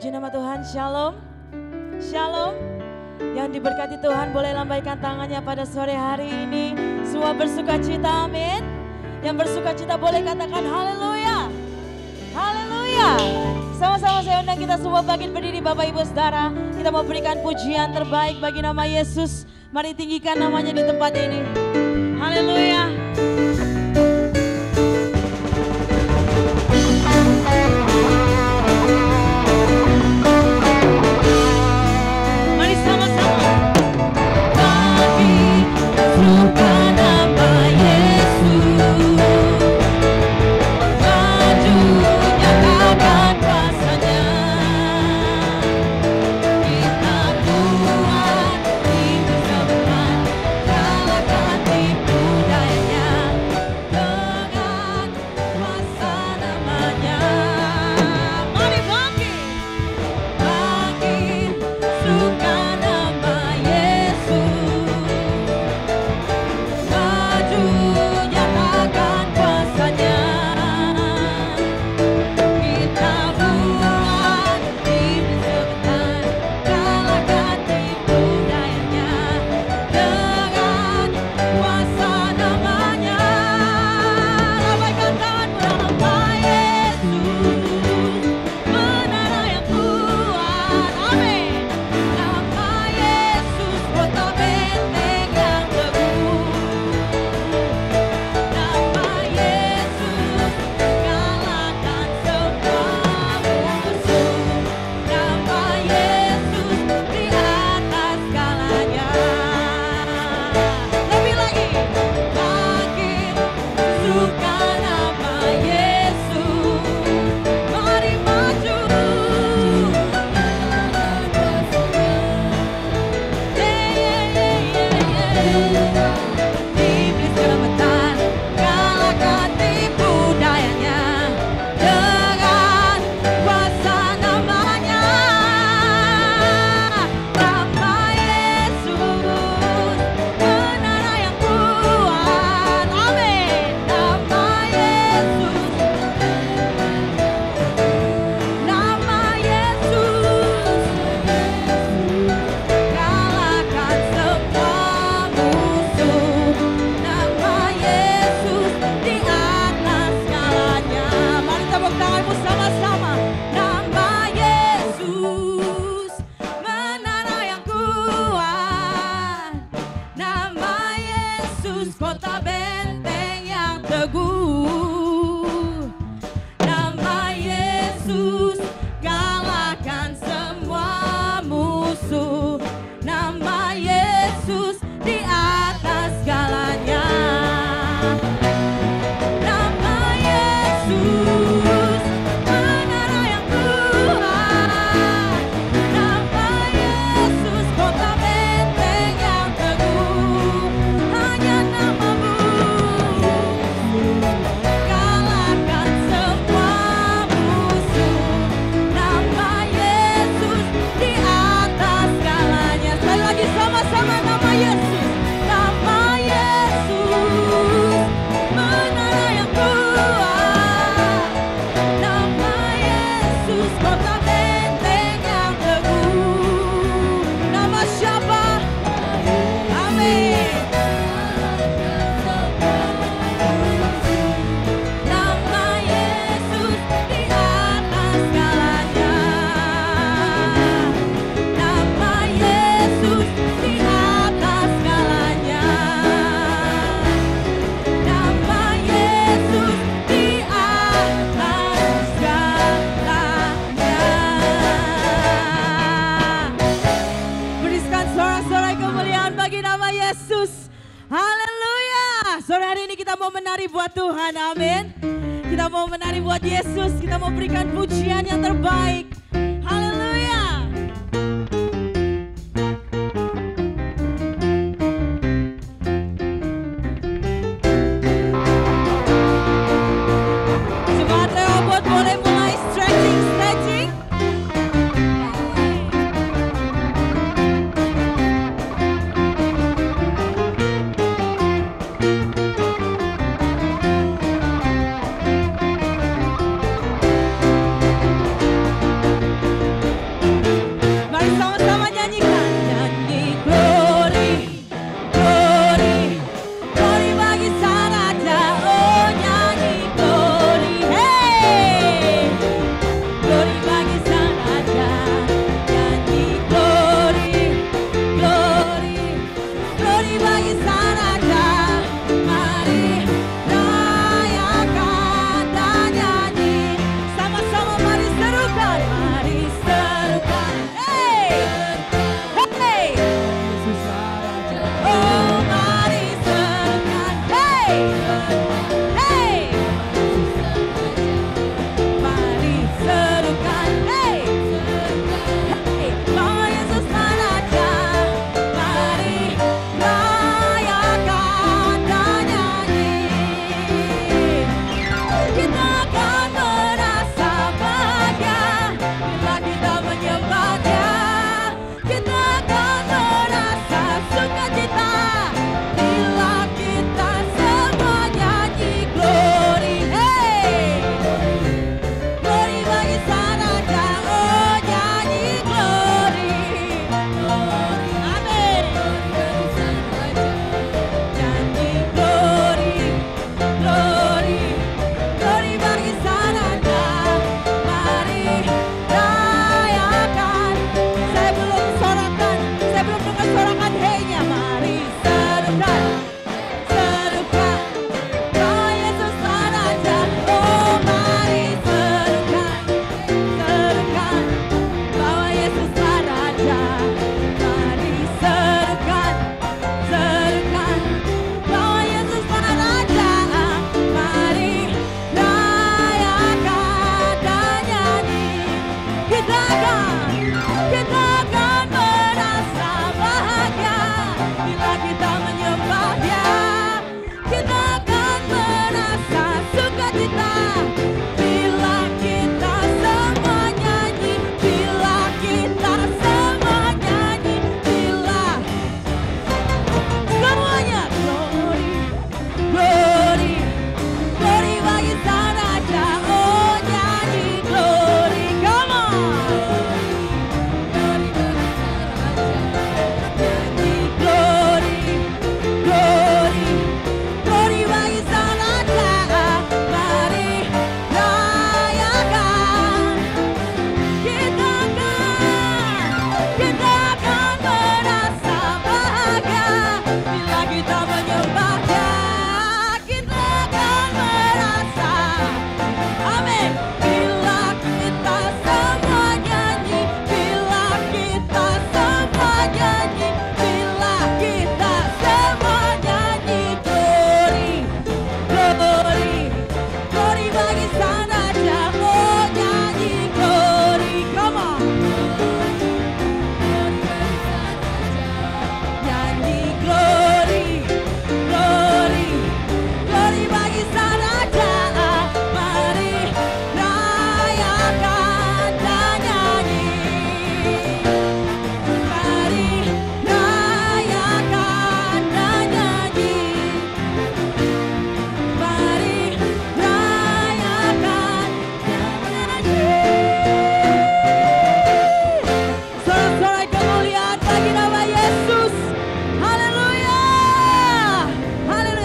Puji nama Tuhan, shalom. Shalom. Yang diberkati Tuhan boleh lambaikan tangannya pada sore hari ini. Semua bersuka cita, amin. Yang bersuka cita boleh katakan haleluya. Haleluya. Sama-sama saya undang kita semua bangkit berdiri Bapak Ibu Saudara. Kita mau berikan pujian terbaik bagi nama Yesus. Mari tinggikan namanya di tempat ini. Haleluya. Yesus, kita mau berikan pujian yang terbaik. Haleluya. Jemaat Rehoboth boleh mulai stretching.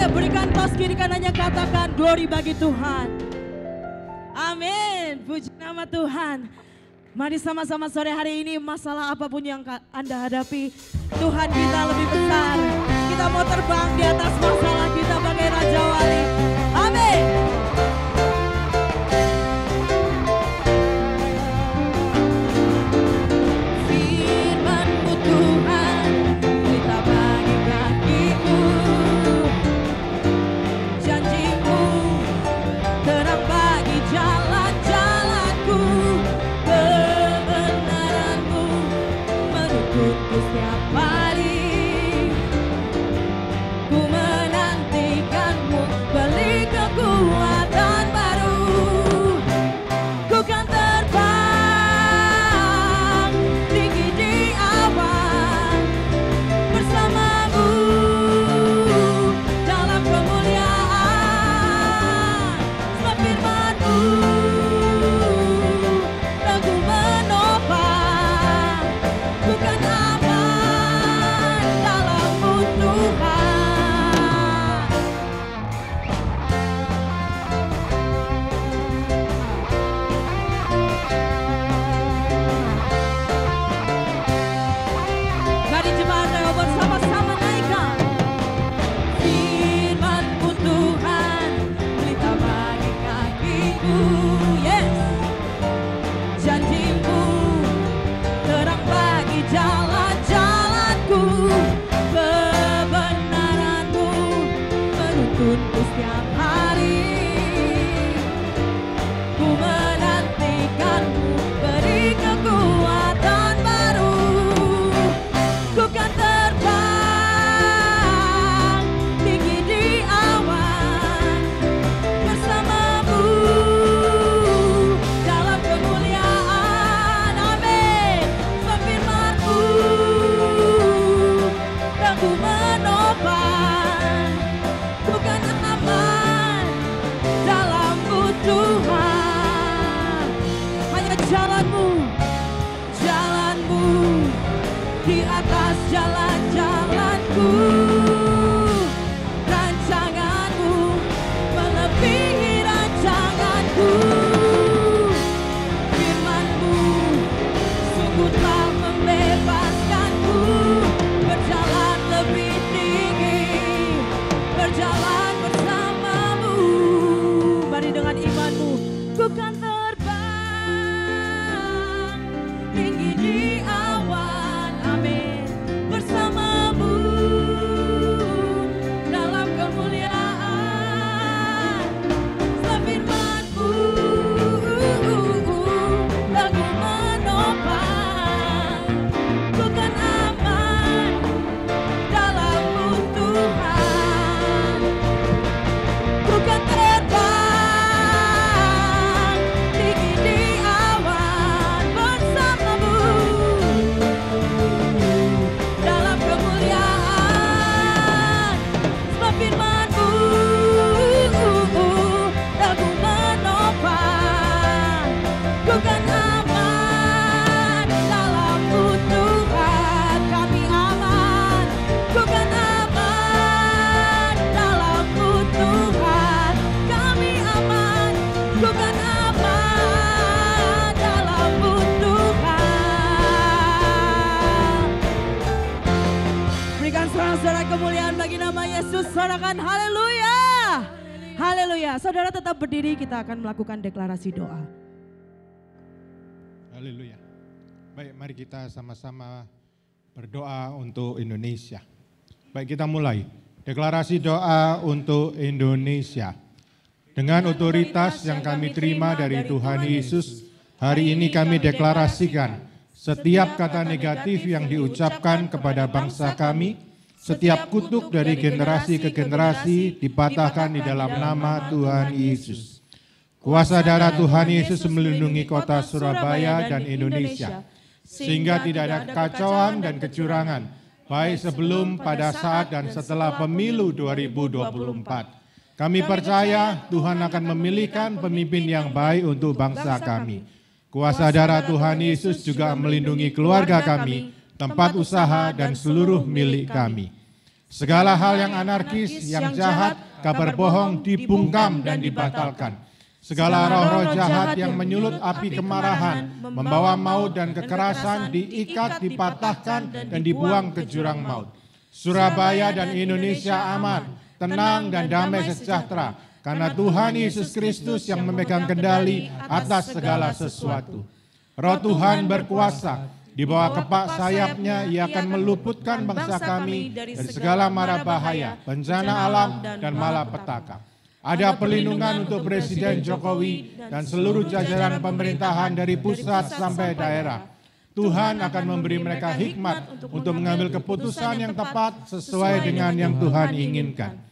Haleluya, berikan tos kiri kanannya, katakan glory bagi Tuhan. Amin, puji nama Tuhan. Mari sama-sama sore hari ini, masalah apapun yang Anda hadapi, Tuhan kita lebih besar. Kita mau terbang di atas masalah kita bagai Raja Wali. Amin. Firman-Mu Tuhan, pelita bagi kakiku. Janji-Mu, terang bagi jalan-jalanku. Kebenaran-Mu menuntunku setiap hari. Ku menantikan-Mu, beri kekuatan baru. Ku kan terbang tinggi di awan bersama-Mu dalam kemuliaan. Sebab firman-Mu dan ku menopang. Ku kan aman dalam-Mu Tuhan. Mari jemaat Rehoboth sama-sama naikkan. Firman-Mu Tuhan, pelita bagi kakiku. Yes. Janji-Mu, terang bagi jalan-jalanku. Kebenaran-Mu menuntunku setiap hari. Ku menantikan-Mu, beri kekuatan baru. Ku kan terbang tinggi di awan bersama-Mu dalam kemuliaan. Amin. Sebab firman-Mu dan ku menopang. Ku kan aman dalam-Mu Tuhan. Hanya jalan-Mu, jalan-Mu di atas jalan-jalanku. Rancangan-Mu melebihi rancanganku. Firman-Mu sungguh telah membebaskanku. Berjalan lebih tinggi, berjalan bersama-Mu. Mari dengan iman-Mu, ku kan terbang tinggi di awan. Amin. Bersama-Mu dalam kemuliaan. Sebab firman-Mu dan ku menopang. Ku kan aman dalam-Mu Tuhan. Ku kan terbang tinggi di awan bersama-Mu dalam kemuliaan. Sebab firman-Mu dan ku menopang. Ku kan aman dalam-Mu Tuhan. Kami aman. Ku kan aman dalam-Mu Tuhan. Kami aman. Ku kan aman dalam-Mu Tuhan. Berikan sorak-sorai kemuliaan bagi nama Yesus. Sorakan haleluya. Haleluya. Saudara tetap berdiri, kita akan melakukan deklarasi doa. Haleluya. Baik, mari kita sama-sama berdoa untuk Indonesia. Baik, kita mulai. Deklarasi doa untuk Indonesia. Dengan otoritas yang kami terima dari Tuhan Yesus, hari ini kami deklarasikan setiap kata negatif yang diucapkan kepada bangsa kami, setiap kutuk dari generasi ke generasi dipatahkan di dalam nama Tuhan Yesus. Kuasa darah Tuhan Yesus melindungi kota Surabaya dan Indonesia, sehingga tidak ada kekacauan dan kecurangan, baik sebelum, pada saat, dan setelah pemilu 2024. Kami percaya Tuhan akan memilihkan pemimpin yang baik untuk bangsa kami. Kuasa darah Tuhan Yesus juga melindungi keluarga kami, tempat usaha, dan seluruh milik kami. Segala hal yang anarkis, yang jahat, kabar bohong dibungkam dan dibatalkan. Segala roh-roh jahat yang menyulut api kemarahan, membawa maut dan kekerasan diikat, dipatahkan, dan dibuang ke jurang maut. Surabaya dan Indonesia aman, tenang dan damai sejahtera, karena Tuhan Yesus Kristus yang memegang kendali atas segala sesuatu. Roh Tuhan berkuasa, di bawah kepak sayapnya Ia akan meluputkan bangsa kami dari segala mara bahaya, bencana alam, dan malapetaka. Ada perlindungan untuk Presiden Jokowi dan seluruh jajaran pemerintahan dari pusat sampai daerah. Tuhan akan memberi mereka hikmat untuk mengambil keputusan yang tepat sesuai dengan yang Tuhan inginkan.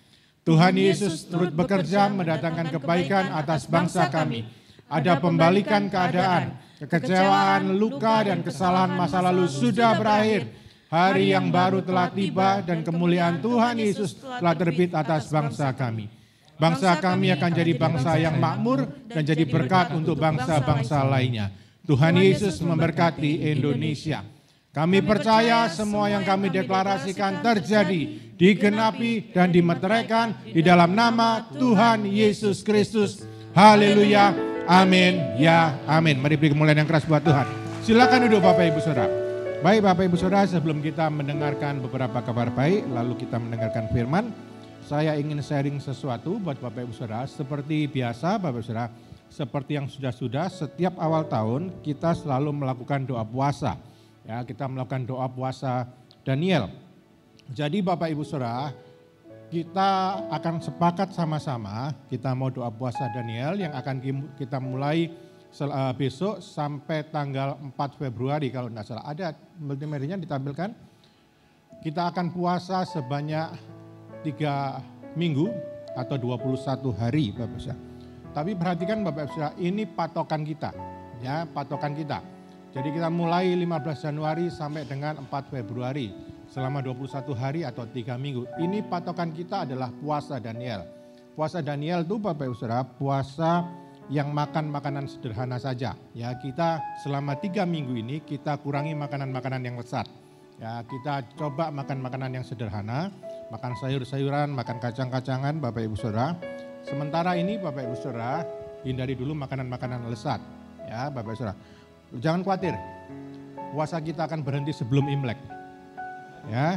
Tuhan Yesus turut bekerja mendatangkan kebaikan atas bangsa kami. Ada pembalikan keadaan, kekecewaan, luka, dan kesalahan masa lalu sudah berakhir. Hari yang baru telah tiba dan kemuliaan Tuhan Yesus telah terbit atas bangsa kami. Bangsa kami akan jadi bangsa yang makmur dan jadi berkat untuk bangsa-bangsa lainnya. Tuhan Yesus memberkati Indonesia. Kami percaya semua yang kami deklarasikan terjadi, digenapi dan dimeteraikan di dalam nama Tuhan Yesus Kristus. Haleluya, amin, ya amin. Mari beri kemuliaan yang keras buat Tuhan. Silakan duduk Bapak Ibu Saudara. Baik Bapak Ibu Saudara, sebelum kita mendengarkan beberapa kabar baik, lalu kita mendengarkan firman, saya ingin sharing sesuatu buat Bapak Ibu Saudara. Seperti biasa Bapak Ibu Saudara, seperti yang sudah-sudah, setiap awal tahun kita selalu melakukan doa puasa. Ya, kita melakukan doa puasa Daniel. Jadi Bapak Ibu Saudara, kita akan sepakat sama-sama, kita mau doa puasa Daniel yang akan kita mulai besok sampai tanggal 4 Februari kalau tidak salah. Ada multimedianya ditampilkan. Kita akan puasa sebanyak 3 minggu atau 21 hari Bapak Saudara. Tapi perhatikan Bapak Saudara, ini patokan kita, ya, patokan kita. Jadi kita mulai 15 Januari sampai dengan 4 Februari selama 21 hari atau 3 minggu. Ini patokan kita adalah puasa Daniel. Puasa Daniel itu Bapak Saudara, puasa yang makan makanan sederhana saja. Ya, kita selama 3 minggu ini kita kurangi makanan-makanan yang lezat. Ya, kita coba makan makanan yang sederhana, makan sayur-sayuran, makan kacang-kacangan Bapak Ibu Saudara. Sementara ini Bapak Ibu Saudara, hindari dulu makanan-makanan lezat. Ya Bapak Ibu Saudara, jangan khawatir, puasa kita akan berhenti sebelum Imlek. Ya,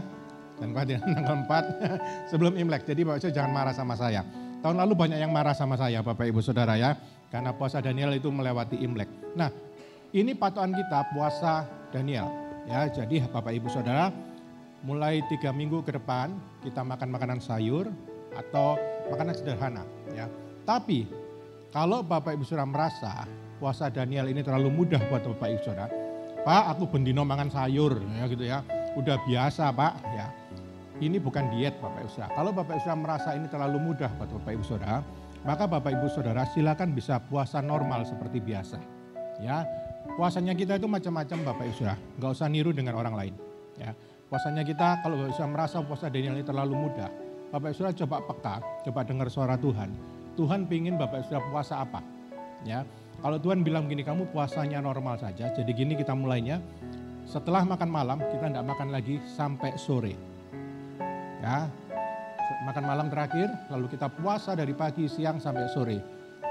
jangan khawatir, tanggal 4 sebelum Imlek. Jadi Bapak Ibu Saudara jangan marah sama saya. Tahun lalu banyak yang marah sama saya Bapak Ibu Saudara ya, karena puasa Daniel itu melewati Imlek. Nah, ini patokan kita puasa Daniel. Ya, jadi Bapak Ibu Saudara, mulai 3 minggu ke depan kita makan makanan sayur atau makanan sederhana. Ya. Tapi kalau Bapak Ibu Saudara merasa puasa Daniel ini terlalu mudah buat Bapak Ibu Saudara, Pak aku bendino mangan sayur ya gitu ya, udah biasa Pak ya. Ini bukan diet Bapak Ibu Saudara. Kalau Bapak Ibu Saudara merasa ini terlalu mudah buat Bapak Ibu Saudara, maka Bapak Ibu Saudara silakan bisa puasa normal seperti biasa. Ya. Puasanya kita itu macam-macam Bapak Ibu Saudara, nggak usah niru dengan orang lain. Ya, puasanya kita kalau Bapak Ibu Saudara merasa puasa Daniel ini terlalu mudah, Bapak Ibu Saudara coba peka, coba dengar suara Tuhan. Tuhan pingin Bapak Ibu Saudara puasa apa? Ya, kalau Tuhan bilang gini, kamu puasanya normal saja, jadi gini kita mulainya. Setelah makan malam kita tidak makan lagi sampai sore. Ya, makan malam terakhir, lalu kita puasa dari pagi, siang sampai sore.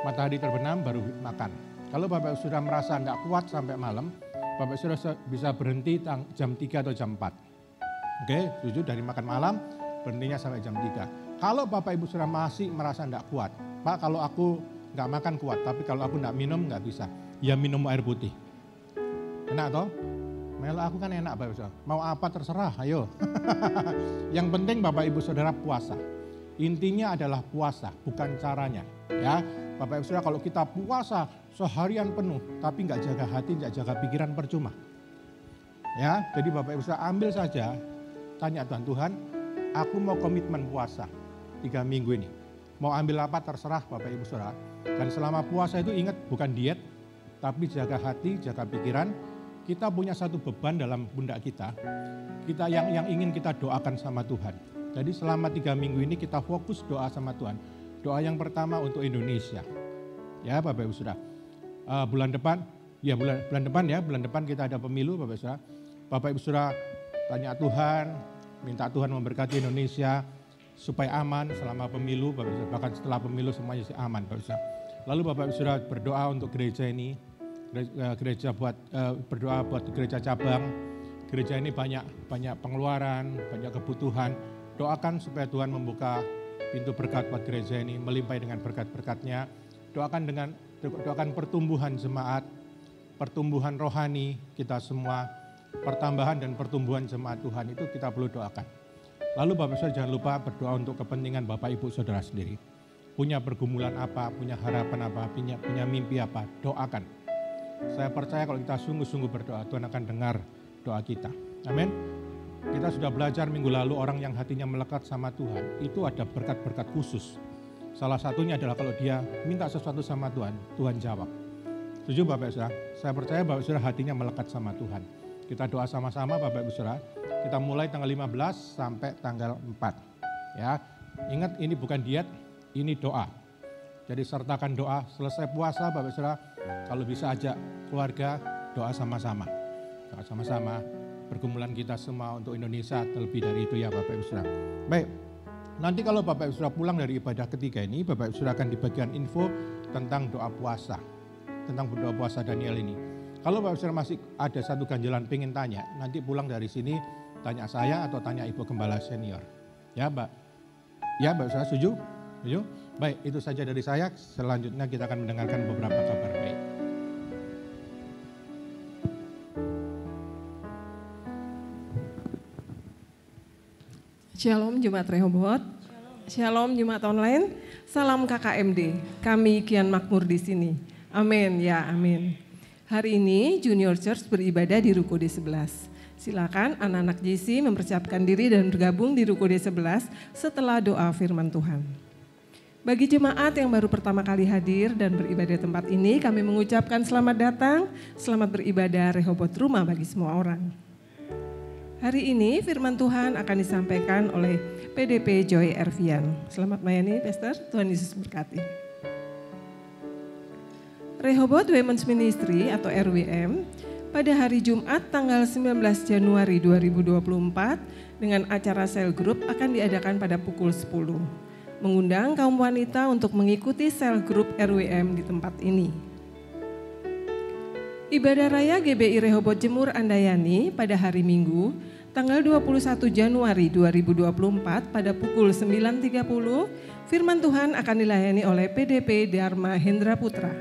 Matahari terbenam baru makan. Kalau Bapak Ibu sudah merasa enggak kuat sampai malam, Bapak Ibu sudah bisa berhenti jam 3 atau jam 4. Oke, setuju, dari makan malam berhentinya sampai jam 3. Kalau Bapak Ibu sudah masih merasa enggak kuat, Pak kalau aku enggak makan kuat, tapi kalau aku enggak minum enggak bisa. Ya minum air putih. Enak toh? Melo aku kan enak Bapak Ibu Saudara. Mau apa terserah, ayo. Yang penting Bapak Ibu Saudara puasa. Intinya adalah puasa, bukan caranya. Ya, Bapak Ibu Saudara kalau kita puasa seharian penuh, tapi nggak jaga hati, nggak jaga pikiran percuma. Ya, jadi Bapak Ibu Saudara ambil saja, tanya Tuhan, aku mau komitmen puasa 3 minggu ini. Mau ambil apa terserah Bapak Ibu Saudara. Dan selama puasa itu ingat bukan diet, tapi jaga hati, jaga pikiran. Kita punya satu beban dalam pundak kita yang ingin kita doakan sama Tuhan. Jadi selama 3 minggu ini kita fokus doa sama Tuhan. Doa yang pertama untuk Indonesia. Ya Bapak Ibu Saudara. Bulan depan kita ada pemilu Bapak Ibu Saudara. Bapak Ibu Saudara tanya Tuhan, minta Tuhan memberkati Indonesia supaya aman selama pemilu, Bapak Ibu, bahkan setelah pemilu semuanya aman, Bapak Ibu. Lalu Bapak Ibu Saudara berdoa untuk gereja ini, berdoa buat gereja cabang. Gereja ini banyak pengeluaran, banyak kebutuhan. Doakan supaya Tuhan membuka pintu berkat buat gereja ini, melimpahi dengan berkat-berkatnya. Doakan pertumbuhan jemaat, pertumbuhan rohani kita semua, pertambahan dan pertumbuhan jemaat Tuhan itu kita perlu doakan. Lalu Bapak Saudara jangan lupa berdoa untuk kepentingan Bapak Ibu Saudara sendiri. Punya pergumulan apa, punya harapan apa, punya mimpi apa, doakan. Saya percaya kalau kita sungguh-sungguh berdoa, Tuhan akan dengar doa kita. Amin. Kita sudah belajar minggu lalu orang yang hatinya melekat sama Tuhan, itu ada berkat-berkat khusus. Salah satunya adalah kalau dia minta sesuatu sama Tuhan, Tuhan jawab. Setuju Bapak Saudara? Saya percaya Bapak Saudara hatinya melekat sama Tuhan. Kita doa sama-sama Bapak Ibu Saudara. Kita mulai tanggal 15 sampai tanggal 4. Ya. Ingat ini bukan diet, ini doa. Jadi sertakan doa, selesai puasa Bapak Saudara, kalau bisa ajak keluarga doa sama-sama. Doa sama-sama, pergumulan kita semua untuk Indonesia, terlebih dari itu ya Bapak Ibu Saudara. Baik, nanti kalau Bapak Ibu Saudara pulang dari ibadah ketiga ini, Bapak Ibu Saudara akan dibagikan info tentang doa puasa. Tentang doa puasa Daniel ini. Kalau Bapak Ibu Saudara masih ada satu ganjalan pengen tanya, nanti pulang dari sini tanya saya atau tanya Ibu Gembala Senior. Ya Mbak, ya Bapak Ibu Saudara setuju? Setuju? Baik, itu saja dari saya. Selanjutnya kita akan mendengarkan beberapa kabar baik. Shalom Jemaat Rehoboth. Shalom Jemaat online. Salam KKMD. Kami kian makmur di sini. Amin ya amin. Hari ini Junior Church beribadah di Ruko D11. Silakan anak-anak JC mempersiapkan diri dan bergabung di Ruko D11 setelah doa firman Tuhan. Bagi jemaat yang baru pertama kali hadir dan beribadah di tempat ini, kami mengucapkan selamat datang, selamat beribadah Rehoboth Rumah bagi semua orang. Hari ini firman Tuhan akan disampaikan oleh PDP Joy Ervian. Selamat melayani, Pastor. Tuhan Yesus berkati. Rehoboth Women's Ministry atau RWM pada hari Jumat tanggal 19 Januari 2024 dengan acara Cell Group akan diadakan pada pukul 10. Mengundang kaum wanita untuk mengikuti Cell Group RWM di tempat ini. Ibadah Raya GBI Rehoboth Jemur Andayani pada hari Minggu tanggal 21 Januari 2024 pada pukul 9.30 firman Tuhan akan dilayani oleh PDP Dharma Hendra Putra.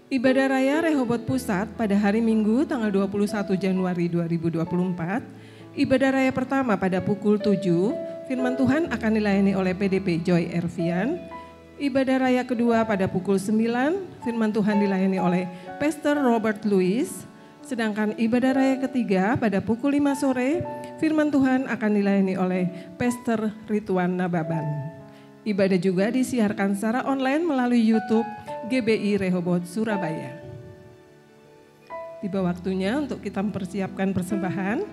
Ibadah Raya Rehoboth Pusat pada hari Minggu tanggal 21 Januari 2024, ibadah raya pertama pada pukul 7, firman Tuhan akan dilayani oleh PDP Joy Ervian. Ibadah raya kedua pada pukul 9, firman Tuhan dilayani oleh Pastor Robert Louis. Sedangkan ibadah raya ketiga pada pukul 5 sore, firman Tuhan akan dilayani oleh Pastor Ridwan Nababan. Ibadah juga disiarkan secara online melalui YouTube GBI Rehoboth Surabaya. Tiba waktunya untuk kita mempersiapkan persembahan.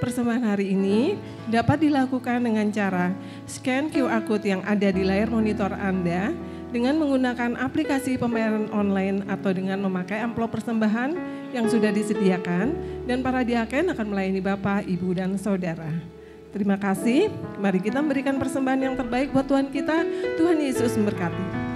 Persembahan hari ini dapat dilakukan dengan cara scan QR Code yang ada di layar monitor Anda dengan menggunakan aplikasi pembayaran online atau dengan memakai amplop persembahan yang sudah disediakan dan para diaken akan melayani Bapak, Ibu, dan Saudara. Terima kasih, mari kita memberikan persembahan yang terbaik buat Tuhan kita. Tuhan Yesus memberkati.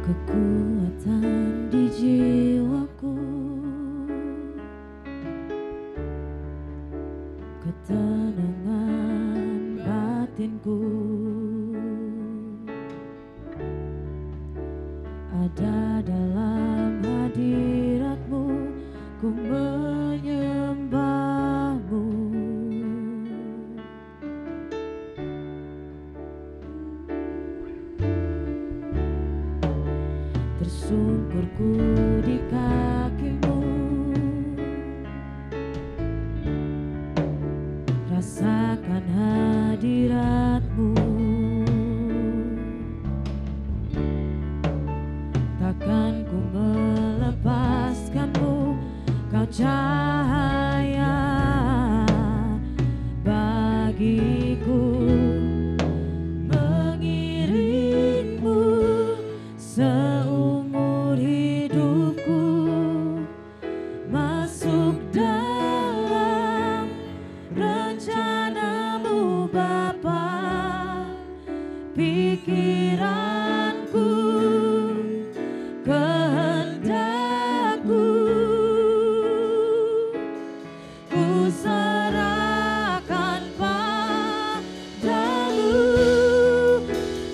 Kekuatan di jiwaku, ketenangan batinku, ada dalam hadirat-Mu, ku menyembah-Mu. Tersungkurku di kaki merasakan hadirat-Mu. Takkan ku melepaskan-Mu, Kau cahaya bagiku. Mengiringmu seumur hidupku, masuk dalam rencana-Mu Bapa. Pikiranku, kehendakku, ku serahkan padamu.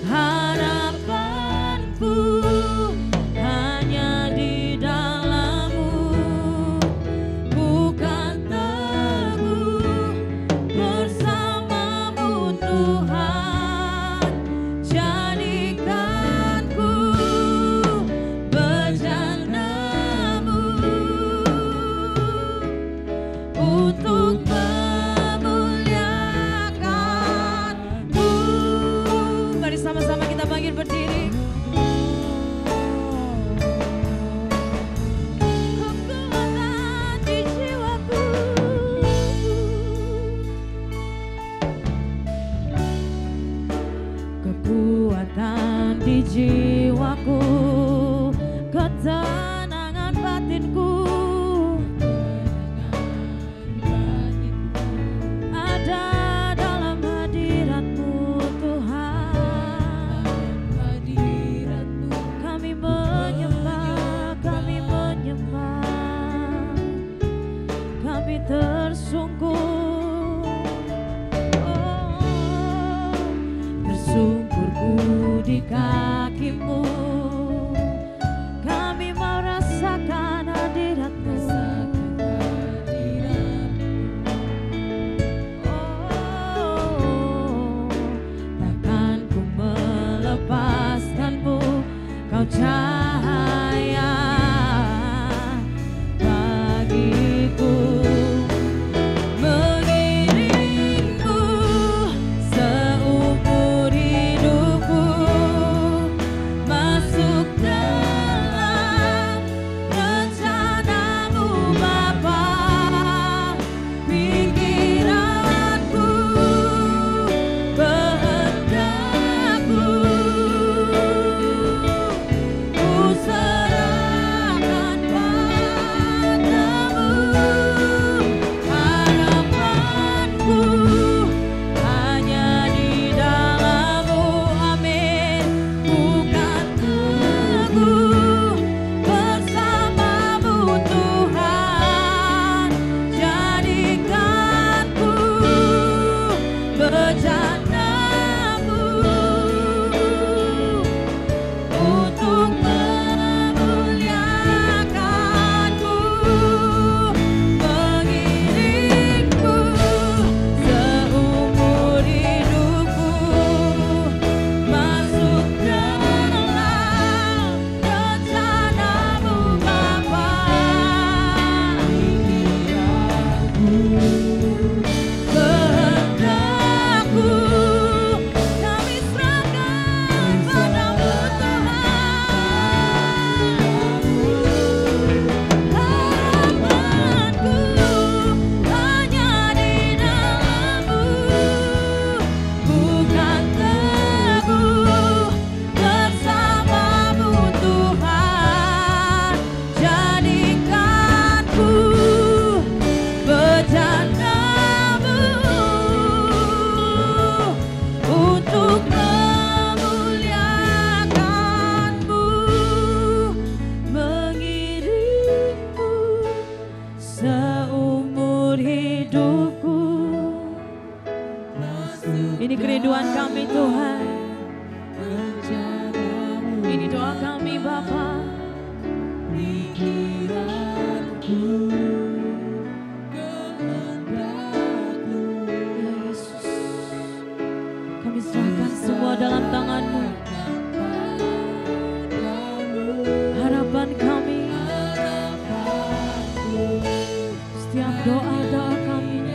Harapanku hanya di dalam-Mu, bukan teguh bersama-Mu Tuhan. Jadikanku bejana-Mu untuk memuliakan-Mu. Mari sama-sama kita bangkit berdiri. Kekuatan di jiwaku, kekuatan di jiwaku, ketenangan batinku, ada dalam hadirat-Mu Tuhan. Kami menyembah, kami menyembah, kami tersungkur. Oh, tersungkurku di kaki-Mu, kami mau rasakan hadirat-Mu. Oh, takkan ku melepaskan-Mu, Kau cahaya bagiku. Mengiringku seumur hidupku, masuk dalam rencana-Mu Bapa. Pikiranku, kehendakku, ku serahkan padamu. Harapanku hanya di dalam-Mu, amin. Bukan teguh bersama-Mu Tuhan. Jadikanku bejana-Mu untuk memuliakan-Mu. Mengiringku seumur hidupku, masuk dalam rencana-Mu Bapa. Kehendakku kami serahkan padamu Tuhan. Harapanku hanya di dalam-Mu, bukan teguh bersama-Mu Tuhan. Jadikanku bejana-Mu untuk memuliakan-Mu. Mengiringku seumur hidupku. Ini kerinduan kami Tuhan. Ini doa kami Bapa. Ya Yesus, kami serahkan semua dalam tangan-Mu. Harapan kami, setiap doa-doa kami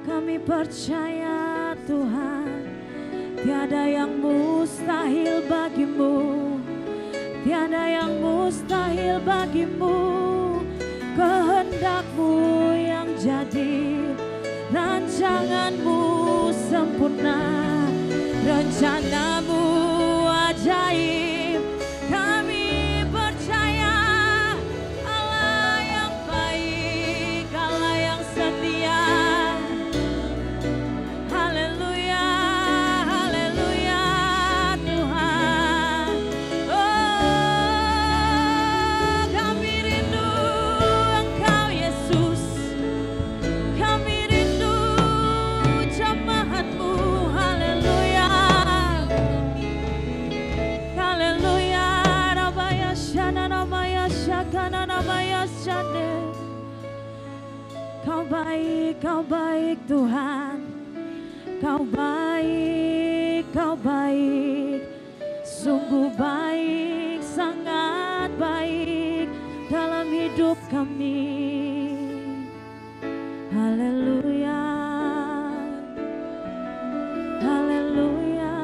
kami percaya Tuhan, tiada yang mustahil bagimu, tiada yang mustahil bagimu. Kehendak-Mu yang jadi, rancangan-Mu sempurna, rencana-Mu ajaib. Kami percaya Allah yang baik, Allah yang setia. Haleluya, haleluya Tuhan. Oh, kami rindu Engkau Yesus, kami rindu jemaat-Mu. Haleluya, haleluya. Rabaya shana namaya shakana namaya shane. Kau baik Tuhan, Kau baik, sungguh baik, sangat baik dalam hidup kami. Haleluya, haleluya.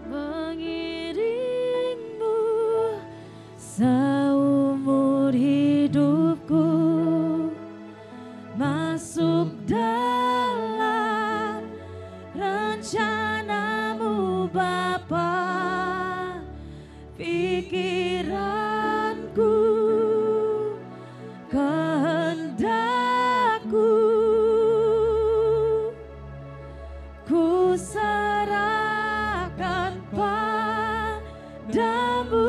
Mengiringmu seumur hidupku, masuk dalam rencana-Mu Bapa. Pikiranku, kehendak-Ku, ku serahkan padamu.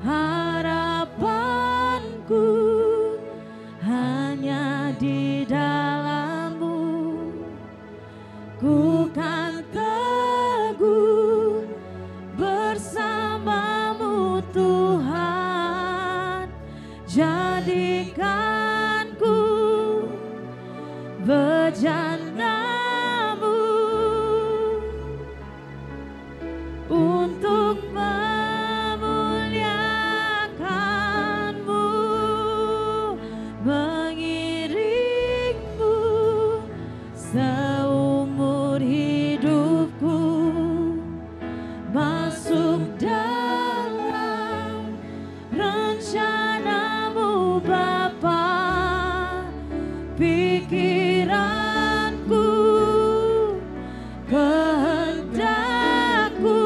Harapanku hanya di dalam-Mu. Ku kan teguh bersama-Mu Tuhan. Jadikanku bejana-Mu untuk memuliakan-Mu. Mengiringmu seumur hidupku, masuk dalam rencana-Mu Bapa. Pikiranku, kehendak-Ku,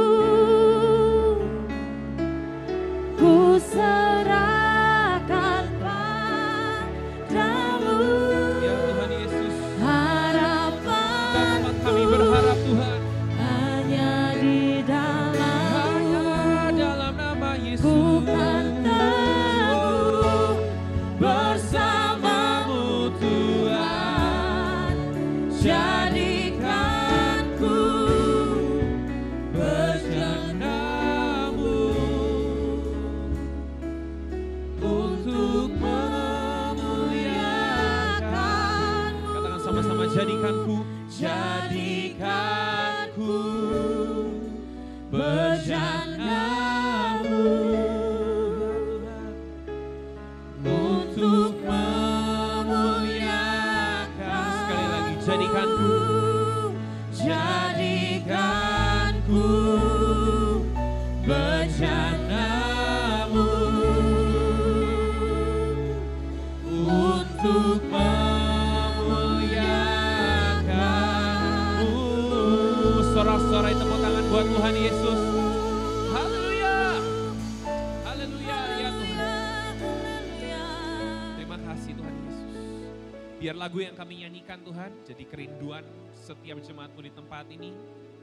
ku serahkan padamu. Ya Tuhan Yesus, Harapanku tempat kami berharap Tuhan, hanya di dalam-Mu. hanya dalam nama Yesus. Ku kan teguh bersama-Mu Tuhan. Jadikanku Bejana-Mu untuk memuliakan-Mu. katakan sama-sama, jadikanku, Jadikanku bejana-Mu untuk memuliakan. sekali lagi, jadikanku, Jadikanku bejana-Mu untuk memuliakan-Mu. sorak-sorai tepuk tangan buat Tuhan Yesus. Haleluya, haleluya ya Tuhan. Terima kasih Tuhan Yesus. Biar lagu yang kami nyanyikan Tuhan jadi kerinduan setiap jemaat-Mu di tempat ini.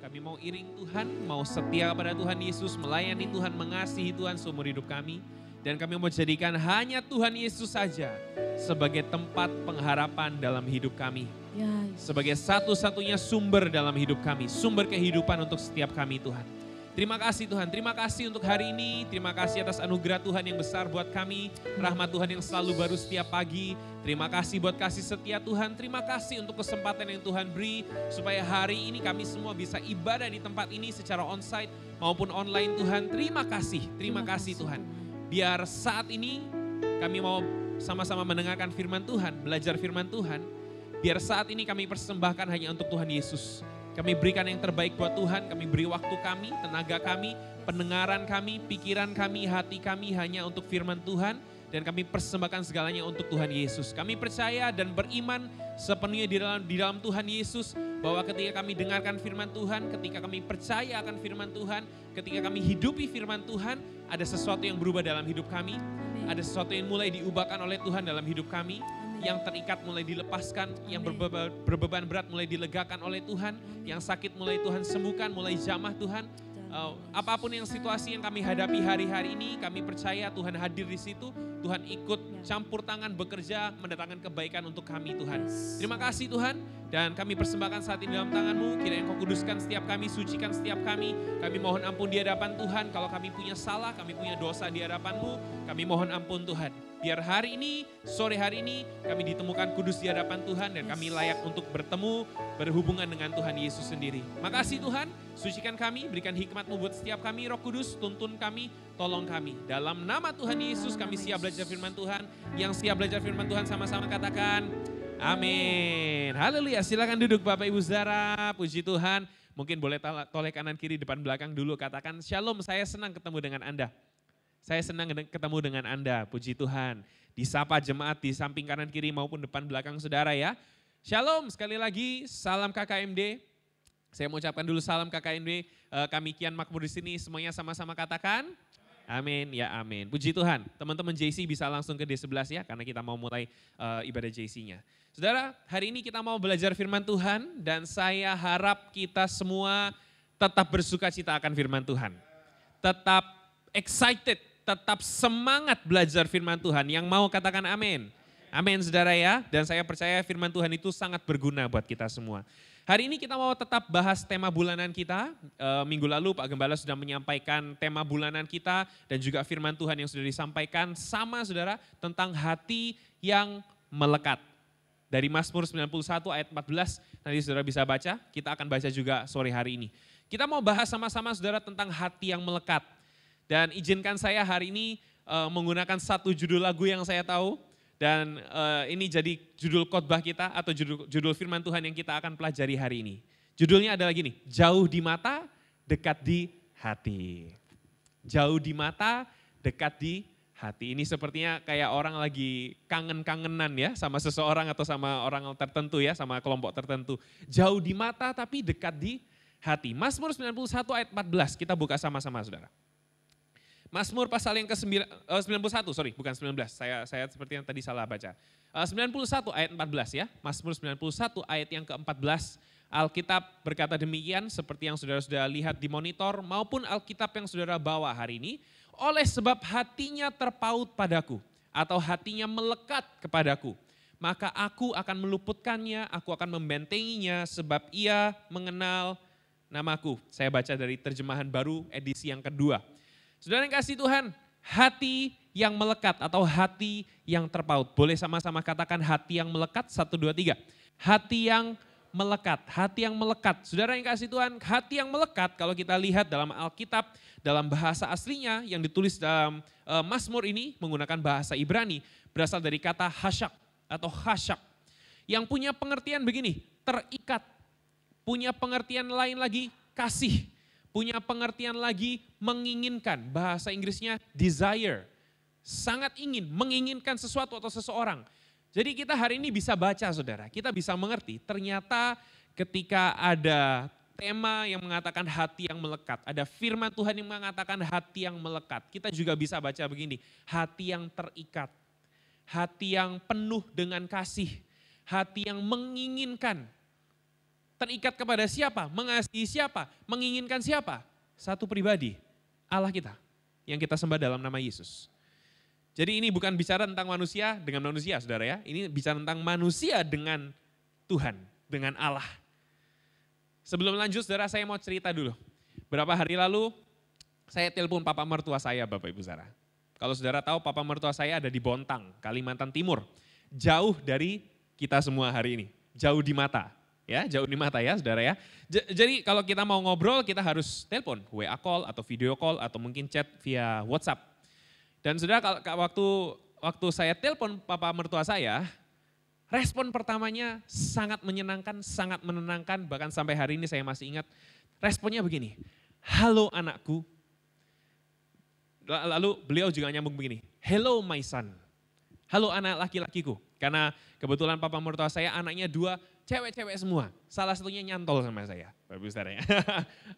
Kami mau iring Tuhan, mau setia kepada Tuhan Yesus, melayani Tuhan, mengasihi Tuhan seumur hidup kami. Dan kami mau jadikan hanya Tuhan Yesus saja sebagai tempat pengharapan dalam hidup kami. Ya, Yesus. Sebagai satu-satunya sumber dalam hidup kami, sumber kehidupan untuk setiap kami Tuhan. Terima kasih Tuhan, terima kasih untuk hari ini, terima kasih atas anugerah Tuhan yang besar buat kami, rahmat Tuhan yang selalu baru setiap pagi, terima kasih buat kasih setia Tuhan, terima kasih untuk kesempatan yang Tuhan beri, supaya hari ini kami semua bisa ibadah di tempat ini secara onsite maupun online Tuhan, terima kasih Tuhan. Biar saat ini kami mau sama-sama mendengarkan firman Tuhan, belajar firman Tuhan. Biar saat ini kami persembahkan hanya untuk Tuhan Yesus. Kami berikan yang terbaik buat Tuhan, kami beri waktu kami, tenaga kami, pendengaran kami, pikiran kami, hati kami hanya untuk firman Tuhan. Dan kami persembahkan segalanya untuk Tuhan Yesus. Kami percaya dan beriman sepenuhnya di dalam Tuhan Yesus. Bahwa ketika kami dengarkan firman Tuhan, ketika kami percaya akan firman Tuhan, ketika kami hidupi firman Tuhan, ada sesuatu yang berubah dalam hidup kami. Ada sesuatu yang mulai diubahkan oleh Tuhan dalam hidup kami. Yang terikat mulai dilepaskan, yang berbeban berat mulai dilegakan oleh Tuhan. Yang sakit mulai Tuhan sembuhkan, mulai jamah Tuhan. Apapun yang situasi yang kami hadapi hari-hari ini, kami percaya Tuhan hadir di situ. Tuhan ikut campur tangan bekerja, mendatangkan kebaikan untuk kami Tuhan. Terima kasih Tuhan, dan kami persembahkan saat ini dalam tangan-Mu. Kiranya Engkau kuduskan setiap kami, sucikan setiap kami. Kami mohon ampun di hadapan Tuhan, kalau kami punya salah, kami punya dosa di hadapan-Mu. Kami mohon ampun Tuhan. Biar hari ini, sore hari ini, kami ditemukan kudus di hadapan Tuhan, dan kami layak untuk bertemu, berhubungan dengan Tuhan Yesus sendiri. Makasih Tuhan, sucikan kami, berikan hikmat-Mu buat setiap kami. Roh Kudus, tuntun kami, tolong kami. Dalam nama Tuhan Yesus kami siap belajar firman Tuhan. Yang siap belajar firman Tuhan sama-sama katakan amin. Haleluya, silakan duduk Bapak Ibu Saudara, puji Tuhan. Mungkin boleh toleh kanan kiri depan belakang dulu, katakan shalom, saya senang ketemu dengan Anda. Saya senang ketemu dengan Anda, puji Tuhan. Disapa jemaat di samping kanan kiri maupun depan belakang saudara ya. Shalom, sekali lagi salam KKMD. Saya mau ucapkan dulu salam KKMD, kami Kian Makmur di sini, semuanya sama-sama katakan amin, ya amin. Puji Tuhan, teman-teman JC bisa langsung ke D11 ya, karena kita mau mulai ibadah JC-nya. Saudara, hari ini kita mau belajar firman Tuhan, dan saya harap kita semua tetap bersuka cita akan firman Tuhan. Tetap excited, tetap semangat belajar firman Tuhan. Yang mau katakan amin. Amin saudara ya, dan saya percaya firman Tuhan itu sangat berguna buat kita semua. Hari ini kita mau tetap bahas tema bulanan kita. Minggu lalu Pak Gembala sudah menyampaikan tema bulanan kita dan juga firman Tuhan yang sudah disampaikan sama saudara tentang hati yang melekat. Dari Mazmur 91 ayat 14, nanti saudara bisa baca, kita akan baca juga sore hari ini. Kita mau bahas sama-sama saudara tentang hati yang melekat. Dan izinkan saya hari ini menggunakan satu judul lagu yang saya tahu. Dan ini jadi judul khotbah kita atau judul firman Tuhan yang kita akan pelajari hari ini. Judulnya adalah gini, jauh di mata, dekat di hati. Jauh di mata, dekat di hati. Ini sepertinya kayak orang lagi kangen-kangenan ya sama seseorang atau sama orang tertentu ya, sama kelompok tertentu. Jauh di mata tapi dekat di hati. Mazmur 91 ayat 14, kita buka sama-sama saudara. Mazmur pasal yang ke-91, bukan 19, saya seperti yang tadi salah baca. 91 ayat 14 ya, Mazmur 91 ayat yang ke-14, Alkitab berkata demikian seperti yang saudara sudah lihat di monitor maupun Alkitab yang saudara bawa hari ini. Oleh sebab hatinya terpaut padaku atau hatinya melekat kepadaku, maka aku akan meluputkannya, aku akan membentenginya sebab ia mengenal namaku. Saya baca dari terjemahan baru edisi yang kedua. Saudara yang kasih Tuhan, hati yang melekat atau hati yang terpaut. Boleh sama-sama katakan hati yang melekat, 1, 2, 3. Hati yang melekat, hati yang melekat. Saudara yang kasih Tuhan, hati yang melekat kalau kita lihat dalam Alkitab, dalam bahasa aslinya yang ditulis dalam Mazmur ini menggunakan bahasa Ibrani, berasal dari kata hasyak atau khasyak. Yang punya pengertian begini, terikat. Punya pengertian lain lagi, kasih. Punya pengertian lagi menginginkan, bahasa Inggrisnya desire. Sangat ingin, menginginkan sesuatu atau seseorang. Jadi kita hari ini bisa baca saudara, kita bisa mengerti ternyata ketika ada tema yang mengatakan hati yang melekat. Ada firman Tuhan yang mengatakan hati yang melekat. Kita juga bisa baca begini, hati yang terikat. Hati yang penuh dengan kasih. Hati yang menginginkan. Terikat kepada siapa? Mengasihi siapa? Menginginkan siapa? Satu pribadi, Allah kita yang kita sembah dalam nama Yesus. Jadi ini bukan bicara tentang manusia dengan manusia saudara ya. Ini bicara tentang manusia dengan Tuhan, dengan Allah. Sebelum lanjut saudara saya mau cerita dulu. Berapa hari lalu saya telepon papa mertua saya Bapak Ibu saudara. Kalau saudara tahu papa mertua saya ada di Bontang, Kalimantan Timur. Jauh dari kita semua hari ini, jauh di mata. Ya, jauh di mata ya saudara ya. Jadi kalau kita mau ngobrol kita harus telepon, WA call atau video call atau mungkin chat via WhatsApp. Dan saudara waktu waktu saya telepon papa mertua saya, respon pertamanya sangat menyenangkan, sangat menenangkan, bahkan sampai hari ini saya masih ingat. Responnya begini, halo anakku. Lalu beliau juga nyambung begini, hello my son. Halo anak laki-lakiku. Karena kebetulan papa mertua saya anaknya 2 cewek-cewek semua. Salah satunya nyantol sama saya. Bapak Ibu Saudara ya.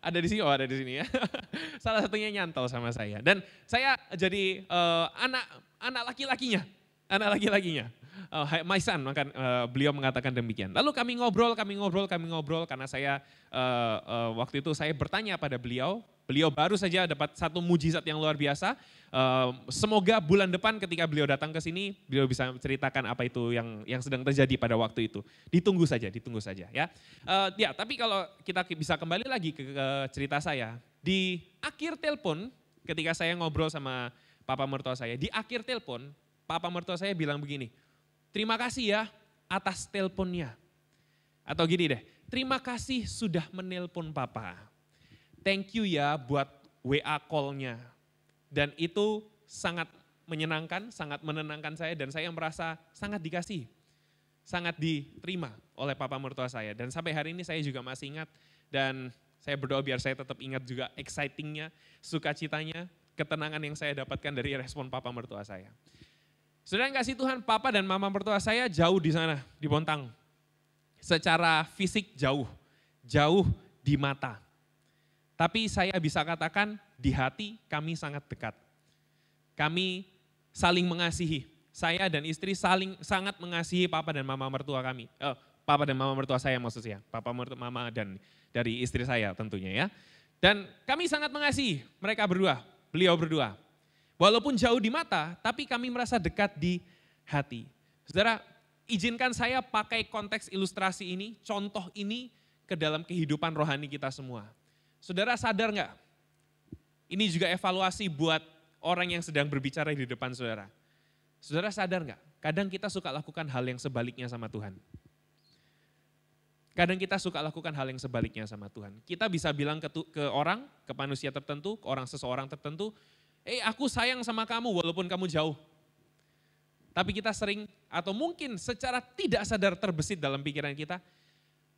Ada di sini, ada di sini ya. Salah satunya nyantol sama saya. Dan saya jadi anak laki-lakinya. Anak laki-lakinya. My son, maka beliau mengatakan demikian. Lalu kami ngobrol karena saya waktu itu saya bertanya pada beliau baru saja dapat satu mujizat yang luar biasa. Semoga bulan depan ketika beliau datang ke sini, beliau bisa menceritakan apa itu yang sedang terjadi pada waktu itu. Ditunggu saja ya. Ya, tapi kalau kita bisa kembali lagi ke cerita saya, di akhir telepon ketika saya ngobrol sama papa mertua saya, di akhir telepon papa mertua saya bilang begini, terima kasih ya atas teleponnya. Atau gini deh, terima kasih sudah menelpon papa. Thank you ya buat WA call-nya. Dan itu sangat menyenangkan, sangat menenangkan saya dan saya merasa sangat dikasih. Sangat diterima oleh papa mertua saya. Dan sampai hari ini saya juga masih ingat dan saya berdoa biar saya tetap ingat juga exciting-nya, sukacitanya, ketenangan yang saya dapatkan dari respon papa mertua saya. Saudara yang kasih Tuhan, papa dan mama mertua saya jauh di sana, di Bontang. Secara fisik jauh di mata. Tapi saya bisa katakan di hati kami sangat dekat. Kami saling mengasihi. Saya dan istri sangat mengasihi papa dan mama mertua kami. Papa dan mama mertua saya maksudnya. Papa, mama dan dari istri saya tentunya ya. Dan kami sangat mengasihi mereka berdua, beliau berdua. Walaupun jauh di mata, tapi kami merasa dekat di hati. Saudara, izinkan saya pakai konteks ilustrasi ini, contoh ini ke dalam kehidupan rohani kita semua. Saudara sadar nggak? Ini juga evaluasi buat orang yang sedang berbicara di depan saudara. Saudara sadar nggak? Kadang kita suka lakukan hal yang sebaliknya sama Tuhan. Kadang kita suka lakukan hal yang sebaliknya sama Tuhan. Kita bisa bilang ke orang, ke manusia tertentu, ke seseorang tertentu, aku sayang sama kamu walaupun kamu jauh. Tapi kita sering atau mungkin secara tidak sadar terbesit dalam pikiran kita,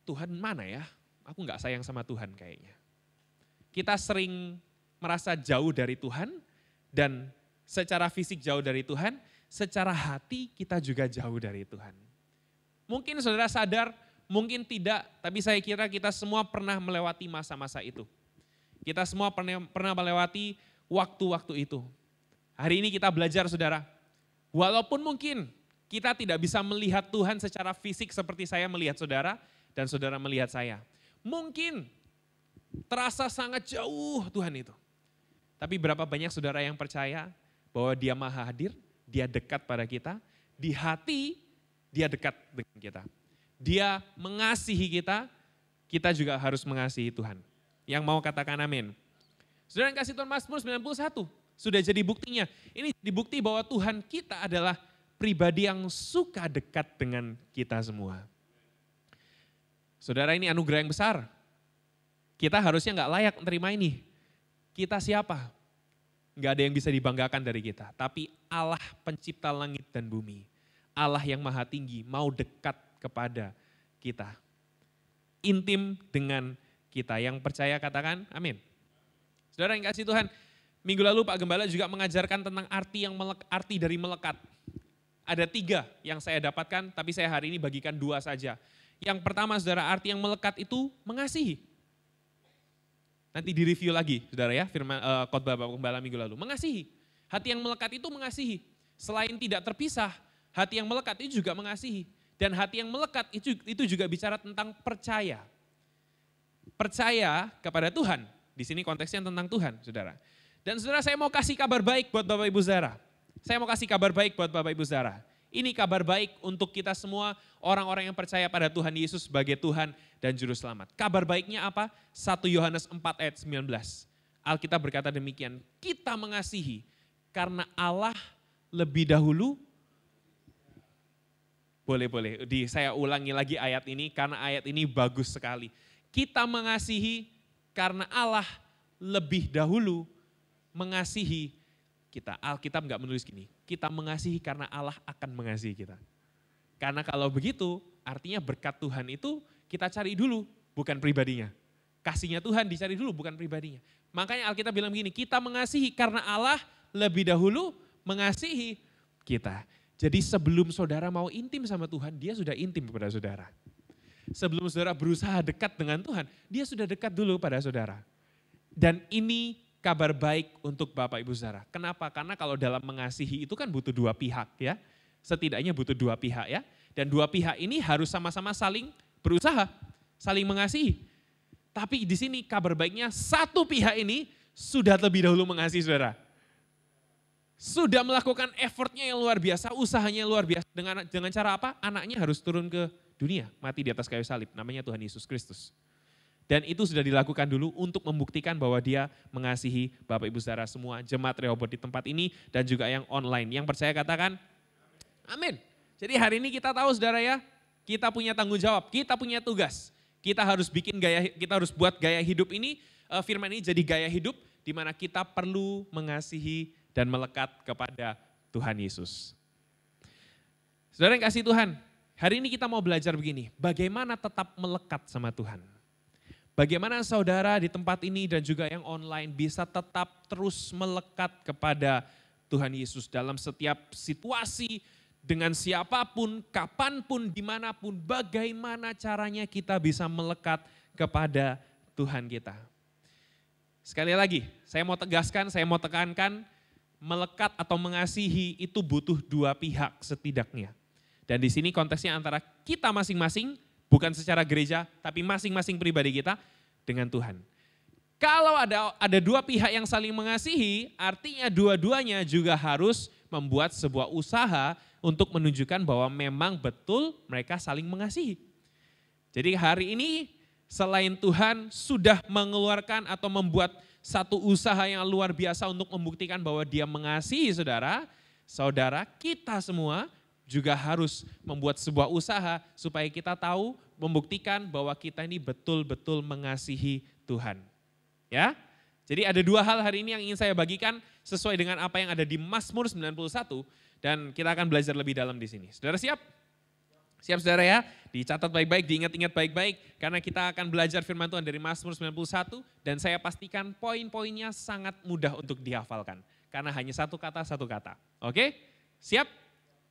Tuhan mana ya? Aku nggak sayang sama Tuhan kayaknya. Kita sering merasa jauh dari Tuhan dan secara fisik jauh dari Tuhan, secara hati kita juga jauh dari Tuhan. Mungkin saudara sadar, mungkin tidak, tapi saya kira kita semua pernah melewati masa-masa itu. Kita semua pernah melewati waktu-waktu itu. Hari ini kita belajar saudara, walaupun mungkin kita tidak bisa melihat Tuhan secara fisik seperti saya melihat saudara dan saudara melihat saya. Mungkin terasa sangat jauh Tuhan itu. Tapi berapa banyak saudara yang percaya bahwa Dia Maha Hadir, Dia dekat pada kita, di hati Dia dekat dengan kita. Dia mengasihi kita, kita juga harus mengasihi Tuhan. Yang mau katakan amin. Saudara yang kasih Tuhan, Mazmur 91 sudah jadi buktinya. Ini jadi bukti bahwa Tuhan kita adalah pribadi yang suka dekat dengan kita semua. Saudara, ini anugerah yang besar. Kita harusnya nggak layak menerima ini. Kita siapa? Nggak ada yang bisa dibanggakan dari kita. Tapi Allah pencipta langit dan bumi. Allah yang maha tinggi mau dekat kepada kita. Intim dengan kita. Yang percaya katakan amin. Saudara yang kasih Tuhan, minggu lalu Pak Gembala juga mengajarkan tentang arti dari melekat. Ada 3 yang saya dapatkan, tapi saya hari ini bagikan 2 saja. Yang pertama saudara, arti yang melekat itu mengasihi. Nanti direview lagi saudara ya, firman khotbah Bapak Gembala minggu lalu. Mengasihi, hati yang melekat itu mengasihi. Selain tidak terpisah, hati yang melekat itu juga mengasihi. Dan hati yang melekat itu juga bicara tentang percaya. Percaya kepada Tuhan, di sini konteksnya tentang Tuhan saudara. Dan saudara, saya mau kasih kabar baik buat Bapak Ibu saudara. Saya mau kasih kabar baik buat Bapak Ibu saudara. Ini kabar baik untuk kita semua orang-orang yang percaya pada Tuhan Yesus sebagai Tuhan dan Juru Selamat. Kabar baiknya apa? 1 Yohanes 4 ayat 19. Alkitab berkata demikian, kita mengasihi karena Allah lebih dahulu. Boleh, saya ulangi lagi ayat ini karena ayat ini bagus sekali. Kita mengasihi karena Allah lebih dahulu mengasihi kita. Alkitab enggak menulis gini, kita mengasihi karena Allah akan mengasihi kita. Karena kalau begitu, artinya berkat Tuhan itu kita cari dulu, bukan pribadinya. Kasihnya Tuhan dicari dulu, bukan pribadinya. Makanya Alkitab bilang begini, kita mengasihi karena Allah lebih dahulu mengasihi kita. Jadi sebelum saudara mau intim sama Tuhan, dia sudah intim kepada saudara. Sebelum saudara berusaha dekat dengan Tuhan, dia sudah dekat dulu pada saudara. Dan ini kabar baik untuk Bapak Ibu Saudara. Kenapa? Karena kalau dalam mengasihi itu kan butuh dua pihak ya. Setidaknya butuh dua pihak ya. Dan dua pihak ini harus sama-sama saling berusaha, saling mengasihi. Tapi di sini kabar baiknya satu pihak ini sudah lebih dahulu mengasihi saudara. Sudah melakukan effortnya yang luar biasa, usahanya yang luar biasa. Dengan cara apa? Anaknya harus turun ke dunia, mati di atas kayu salib. Namanya Tuhan Yesus Kristus. Dan itu sudah dilakukan dulu untuk membuktikan bahwa dia mengasihi Bapak Ibu Saudara semua, jemaat Rehoboth di tempat ini dan juga yang online. Yang percaya katakan, amin. Jadi hari ini kita tahu saudara ya, kita punya tanggung jawab, kita punya tugas. Kita harus kita harus buat gaya hidup ini, firman ini jadi gaya hidup di mana kita perlu mengasihi dan melekat kepada Tuhan Yesus. Saudara yang kasih Tuhan, hari ini kita mau belajar begini, bagaimana tetap melekat sama Tuhan. Bagaimana saudara di tempat ini dan juga yang online bisa tetap terus melekat kepada Tuhan Yesus dalam setiap situasi, dengan siapapun, kapanpun, dimanapun, bagaimana caranya kita bisa melekat kepada Tuhan kita. Sekali lagi, saya mau tegaskan, saya mau tekankan, melekat atau mengasihi itu butuh dua pihak setidaknya. Dan di sini konteksnya antara kita masing-masing, bukan secara gereja, tapi masing-masing pribadi kita dengan Tuhan. Kalau ada dua pihak yang saling mengasihi, artinya dua-duanya juga harus membuat sebuah usaha untuk menunjukkan bahwa memang betul mereka saling mengasihi. Jadi hari ini selain Tuhan sudah mengeluarkan atau membuat satu usaha yang luar biasa untuk membuktikan bahwa dia mengasihi saudara, saudara kita semua juga harus membuat sebuah usaha supaya kita tahu, membuktikan bahwa kita ini betul-betul mengasihi Tuhan. Ya, jadi ada dua hal hari ini yang ingin saya bagikan sesuai dengan apa yang ada di Mazmur 91 dan kita akan belajar lebih dalam di sini. Saudara siap? Siap saudara ya? Dicatat baik-baik, diingat-ingat baik-baik karena kita akan belajar firman Tuhan dari Mazmur 91 dan saya pastikan poin-poinnya sangat mudah untuk dihafalkan karena hanya satu kata. Oke? Siap?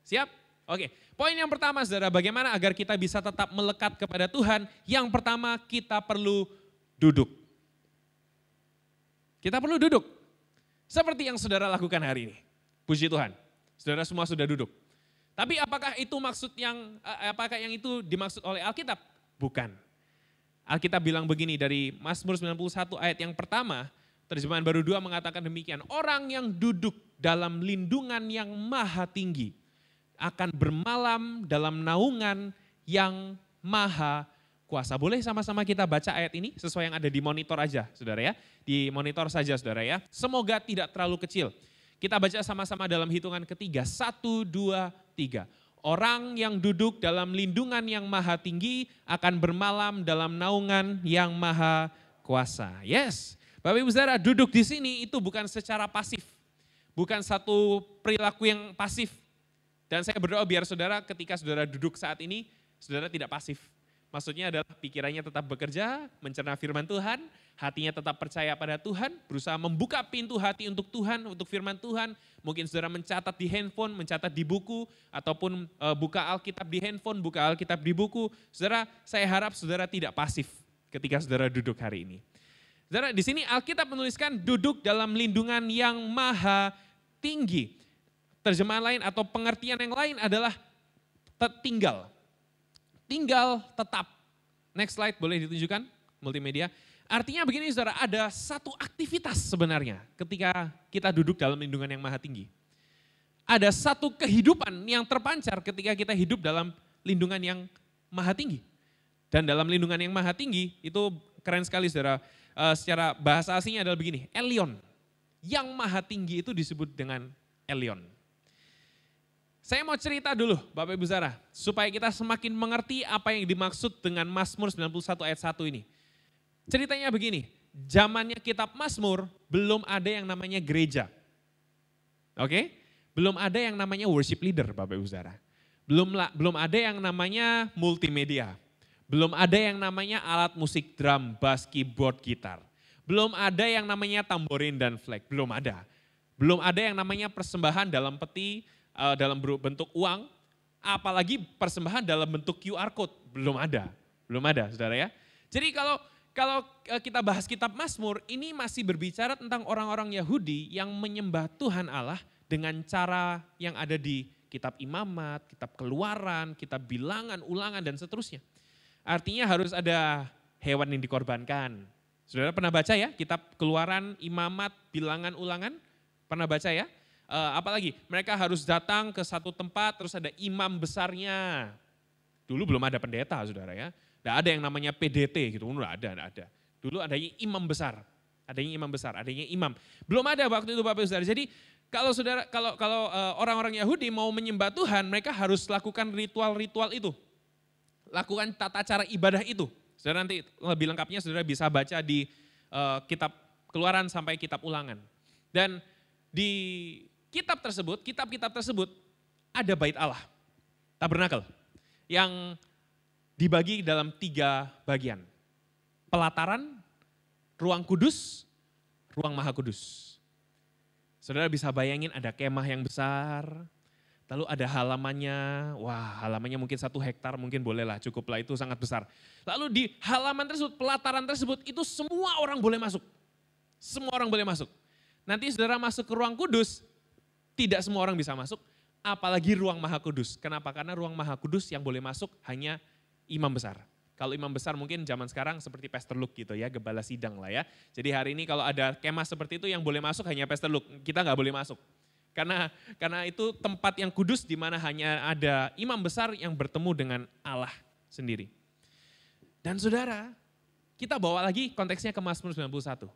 Siap? Oke. Poin yang pertama saudara, bagaimana agar kita bisa tetap melekat kepada Tuhan? Yang pertama kita perlu duduk. Kita perlu duduk. Seperti yang saudara lakukan hari ini. Puji Tuhan. Saudara semua sudah duduk. Tapi apakah yang itu dimaksud oleh Alkitab? Bukan. Alkitab bilang begini dari Mazmur 91 ayat yang pertama, terjemahan baru 2 mengatakan demikian. Orang yang duduk dalam lindungan yang maha tinggi akan bermalam dalam naungan yang maha kuasa. Boleh sama-sama kita baca ayat ini sesuai yang ada di monitor aja saudara ya. Di monitor saja saudara ya. Semoga tidak terlalu kecil. Kita baca sama-sama dalam hitungan ketiga. 1, 2, 3. Orang yang duduk dalam lindungan yang maha tinggi akan bermalam dalam naungan yang maha kuasa. Yes. Bapak Ibu Saudara, duduk di sini itu bukan secara pasif. Bukan satu perilaku yang pasif. Dan saya berdoa biar saudara ketika saudara duduk saat ini, saudara tidak pasif. Maksudnya adalah pikirannya tetap bekerja, mencerna firman Tuhan, hatinya tetap percaya pada Tuhan, berusaha membuka pintu hati untuk Tuhan, untuk firman Tuhan. Mungkin saudara mencatat di handphone, mencatat di buku, ataupun buka Alkitab di handphone, buka Alkitab di buku. Saudara, saya harap saudara tidak pasif ketika saudara duduk hari ini. Saudara, di sini Alkitab menuliskan duduk dalam lindungan yang maha tinggi. Terjemahan lain atau pengertian yang lain adalah tinggal. Tinggal tetap. Next slide boleh ditunjukkan multimedia. Artinya begini saudara, ada satu aktivitas sebenarnya ketika kita duduk dalam lindungan yang maha tinggi. Ada satu kehidupan yang terpancar ketika kita hidup dalam lindungan yang maha tinggi. Dan dalam lindungan yang maha tinggi itu keren sekali saudara. Secara bahasa aslinya adalah begini, Elyon. Yang maha tinggi itu disebut dengan Elyon. Saya mau cerita dulu Bapak Ibu Saudara, supaya kita semakin mengerti apa yang dimaksud dengan Mazmur 91 ayat 1 ini. Ceritanya begini, zamannya kitab Mazmur belum ada yang namanya gereja. Oke? Belum ada yang namanya worship leader Bapak Ibu Saudara. Belum ada yang namanya multimedia. Belum ada yang namanya alat musik drum, bass, keyboard, gitar. Belum ada yang namanya tamborin dan flag, belum ada. Belum ada yang namanya persembahan dalam peti, dalam bentuk uang, apalagi persembahan dalam bentuk QR code, belum ada. Belum ada saudara ya. Jadi kalau kita bahas kitab Mazmur, ini masih berbicara tentang orang-orang Yahudi yang menyembah Tuhan Allah dengan cara yang ada di kitab Imamat, kitab Keluaran, kitab Bilangan, Ulangan dan seterusnya. Artinya harus ada hewan yang dikorbankan. Saudara pernah baca ya kitab Keluaran, Imamat, Bilangan, Ulangan? Pernah baca ya? Apalagi mereka harus datang ke satu tempat terus ada imam besarnya. Dulu belum ada pendeta saudara ya. Tidak ada yang namanya PDT gitu, tidak ada. Dulu adanya imam besar, adanya imam. Belum ada waktu itu Bapak Saudara. Jadi kalau orang-orang Yahudi mau menyembah Tuhan, mereka harus lakukan ritual-ritual itu. Lakukan tata cara ibadah itu. Saudara nanti lebih lengkapnya saudara bisa baca di kitab Keluaran sampai kitab Ulangan. Dan di kitab-kitab tersebut ada bait Allah, tabernakel, yang dibagi dalam 3 bagian. Pelataran, ruang kudus, ruang maha kudus. Saudara bisa bayangin ada kemah yang besar, lalu ada halamannya, wah halamannya mungkin 1 hektar mungkin bolehlah, cukuplah itu sangat besar. Lalu di halaman tersebut, pelataran tersebut itu semua orang boleh masuk. Semua orang boleh masuk. Nanti saudara masuk ke ruang kudus, tidak semua orang bisa masuk, apalagi ruang maha kudus. Kenapa? Karena ruang maha kudus yang boleh masuk hanya imam besar. Kalau imam besar mungkin zaman sekarang seperti Pastor Luke gitu ya, gembala sidang lah ya. Jadi hari ini kalau ada kemah seperti itu yang boleh masuk hanya Pastor Luke, kita nggak boleh masuk. Karena itu tempat yang kudus di mana hanya ada imam besar yang bertemu dengan Allah sendiri. Dan saudara, kita bawa lagi konteksnya ke Mazmur 91.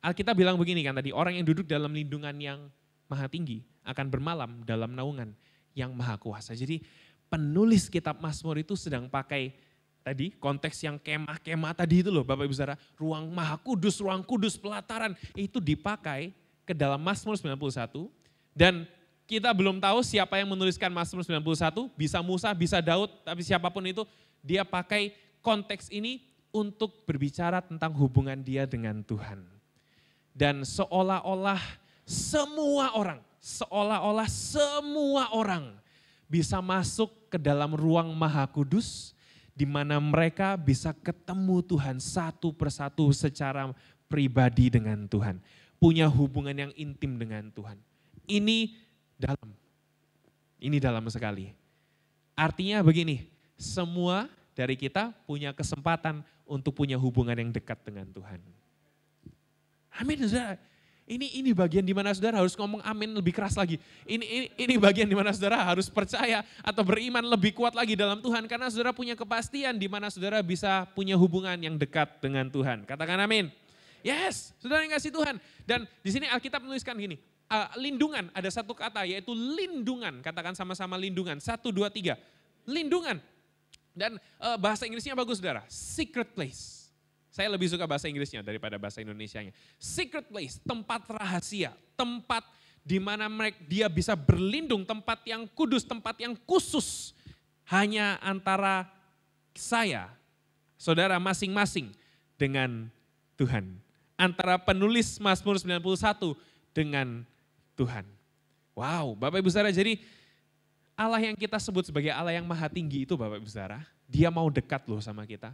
Alkitab bilang begini kan tadi, orang yang duduk dalam lindungan yang maha tinggi akan bermalam dalam naungan yang maha kuasa. Jadi penulis kitab Mazmur itu sedang pakai tadi konteks yang kemah-kemah tadi itu loh Bapak Ibu Saudara. Ruang maha kudus, ruang kudus, pelataran itu dipakai ke dalam Mazmur 91. Dan kita belum tahu siapa yang menuliskan Mazmur 91, bisa Musa, bisa Daud, tapi siapapun itu dia pakai konteks ini untuk berbicara tentang hubungan dia dengan Tuhan. Dan seolah-olah semua orang bisa masuk ke dalam ruang maha kudus di mana mereka bisa ketemu Tuhan satu persatu secara pribadi dengan Tuhan. Punya hubungan yang intim dengan Tuhan. Ini dalam sekali. Artinya begini, semua dari kita punya kesempatan untuk punya hubungan yang dekat dengan Tuhan. Amin saudara. Ini bagian di mana saudara harus ngomong amin lebih keras lagi. Ini bagian di mana saudara harus percaya atau beriman lebih kuat lagi dalam Tuhan. Karena saudara punya kepastian di mana saudara bisa punya hubungan yang dekat dengan Tuhan. Katakan amin. Yes, saudara yang kasih Tuhan. Dan di sini Alkitab menuliskan gini, lindungan, ada satu kata yaitu lindungan. Katakan sama-sama lindungan, 1, 2, 3. Lindungan. Dan bahasa Inggrisnya bagus saudara, secret place. Saya lebih suka bahasa Inggrisnya daripada bahasa Indonesianya. Secret place, tempat rahasia, tempat di mana dia bisa berlindung, tempat yang kudus, tempat yang khusus. Hanya antara saya, saudara masing-masing dengan Tuhan. Antara penulis Mazmur 91 dengan Tuhan. Wow, Bapak Ibu Saudara, jadi Allah yang kita sebut sebagai Allah yang maha tinggi itu Bapak Ibu Saudara, dia mau dekat loh sama kita.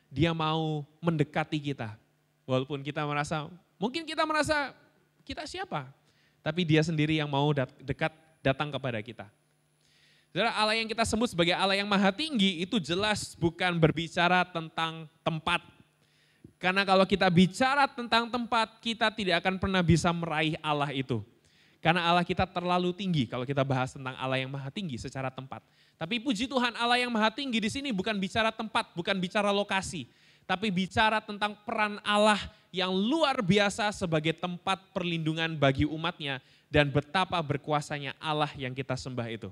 Dia mau mendekati kita. Walaupun kita merasa, mungkin kita merasa kita siapa? Tapi dia sendiri yang mau dekat datang kepada kita. Saudara, Allah yang kita sebut sebagai Allah yang maha tinggi itu jelas bukan berbicara tentang tempat. Karena kalau kita bicara tentang tempat, kita tidak akan pernah bisa meraih Allah itu. Karena Allah kita terlalu tinggi kalau kita bahas tentang Allah yang maha tinggi secara tempat. Tapi puji Tuhan, Allah yang maha tinggi di sini bukan bicara tempat, bukan bicara lokasi. Tapi bicara tentang peran Allah yang luar biasa sebagai tempat perlindungan bagi umatnya. Dan betapa berkuasanya Allah yang kita sembah itu.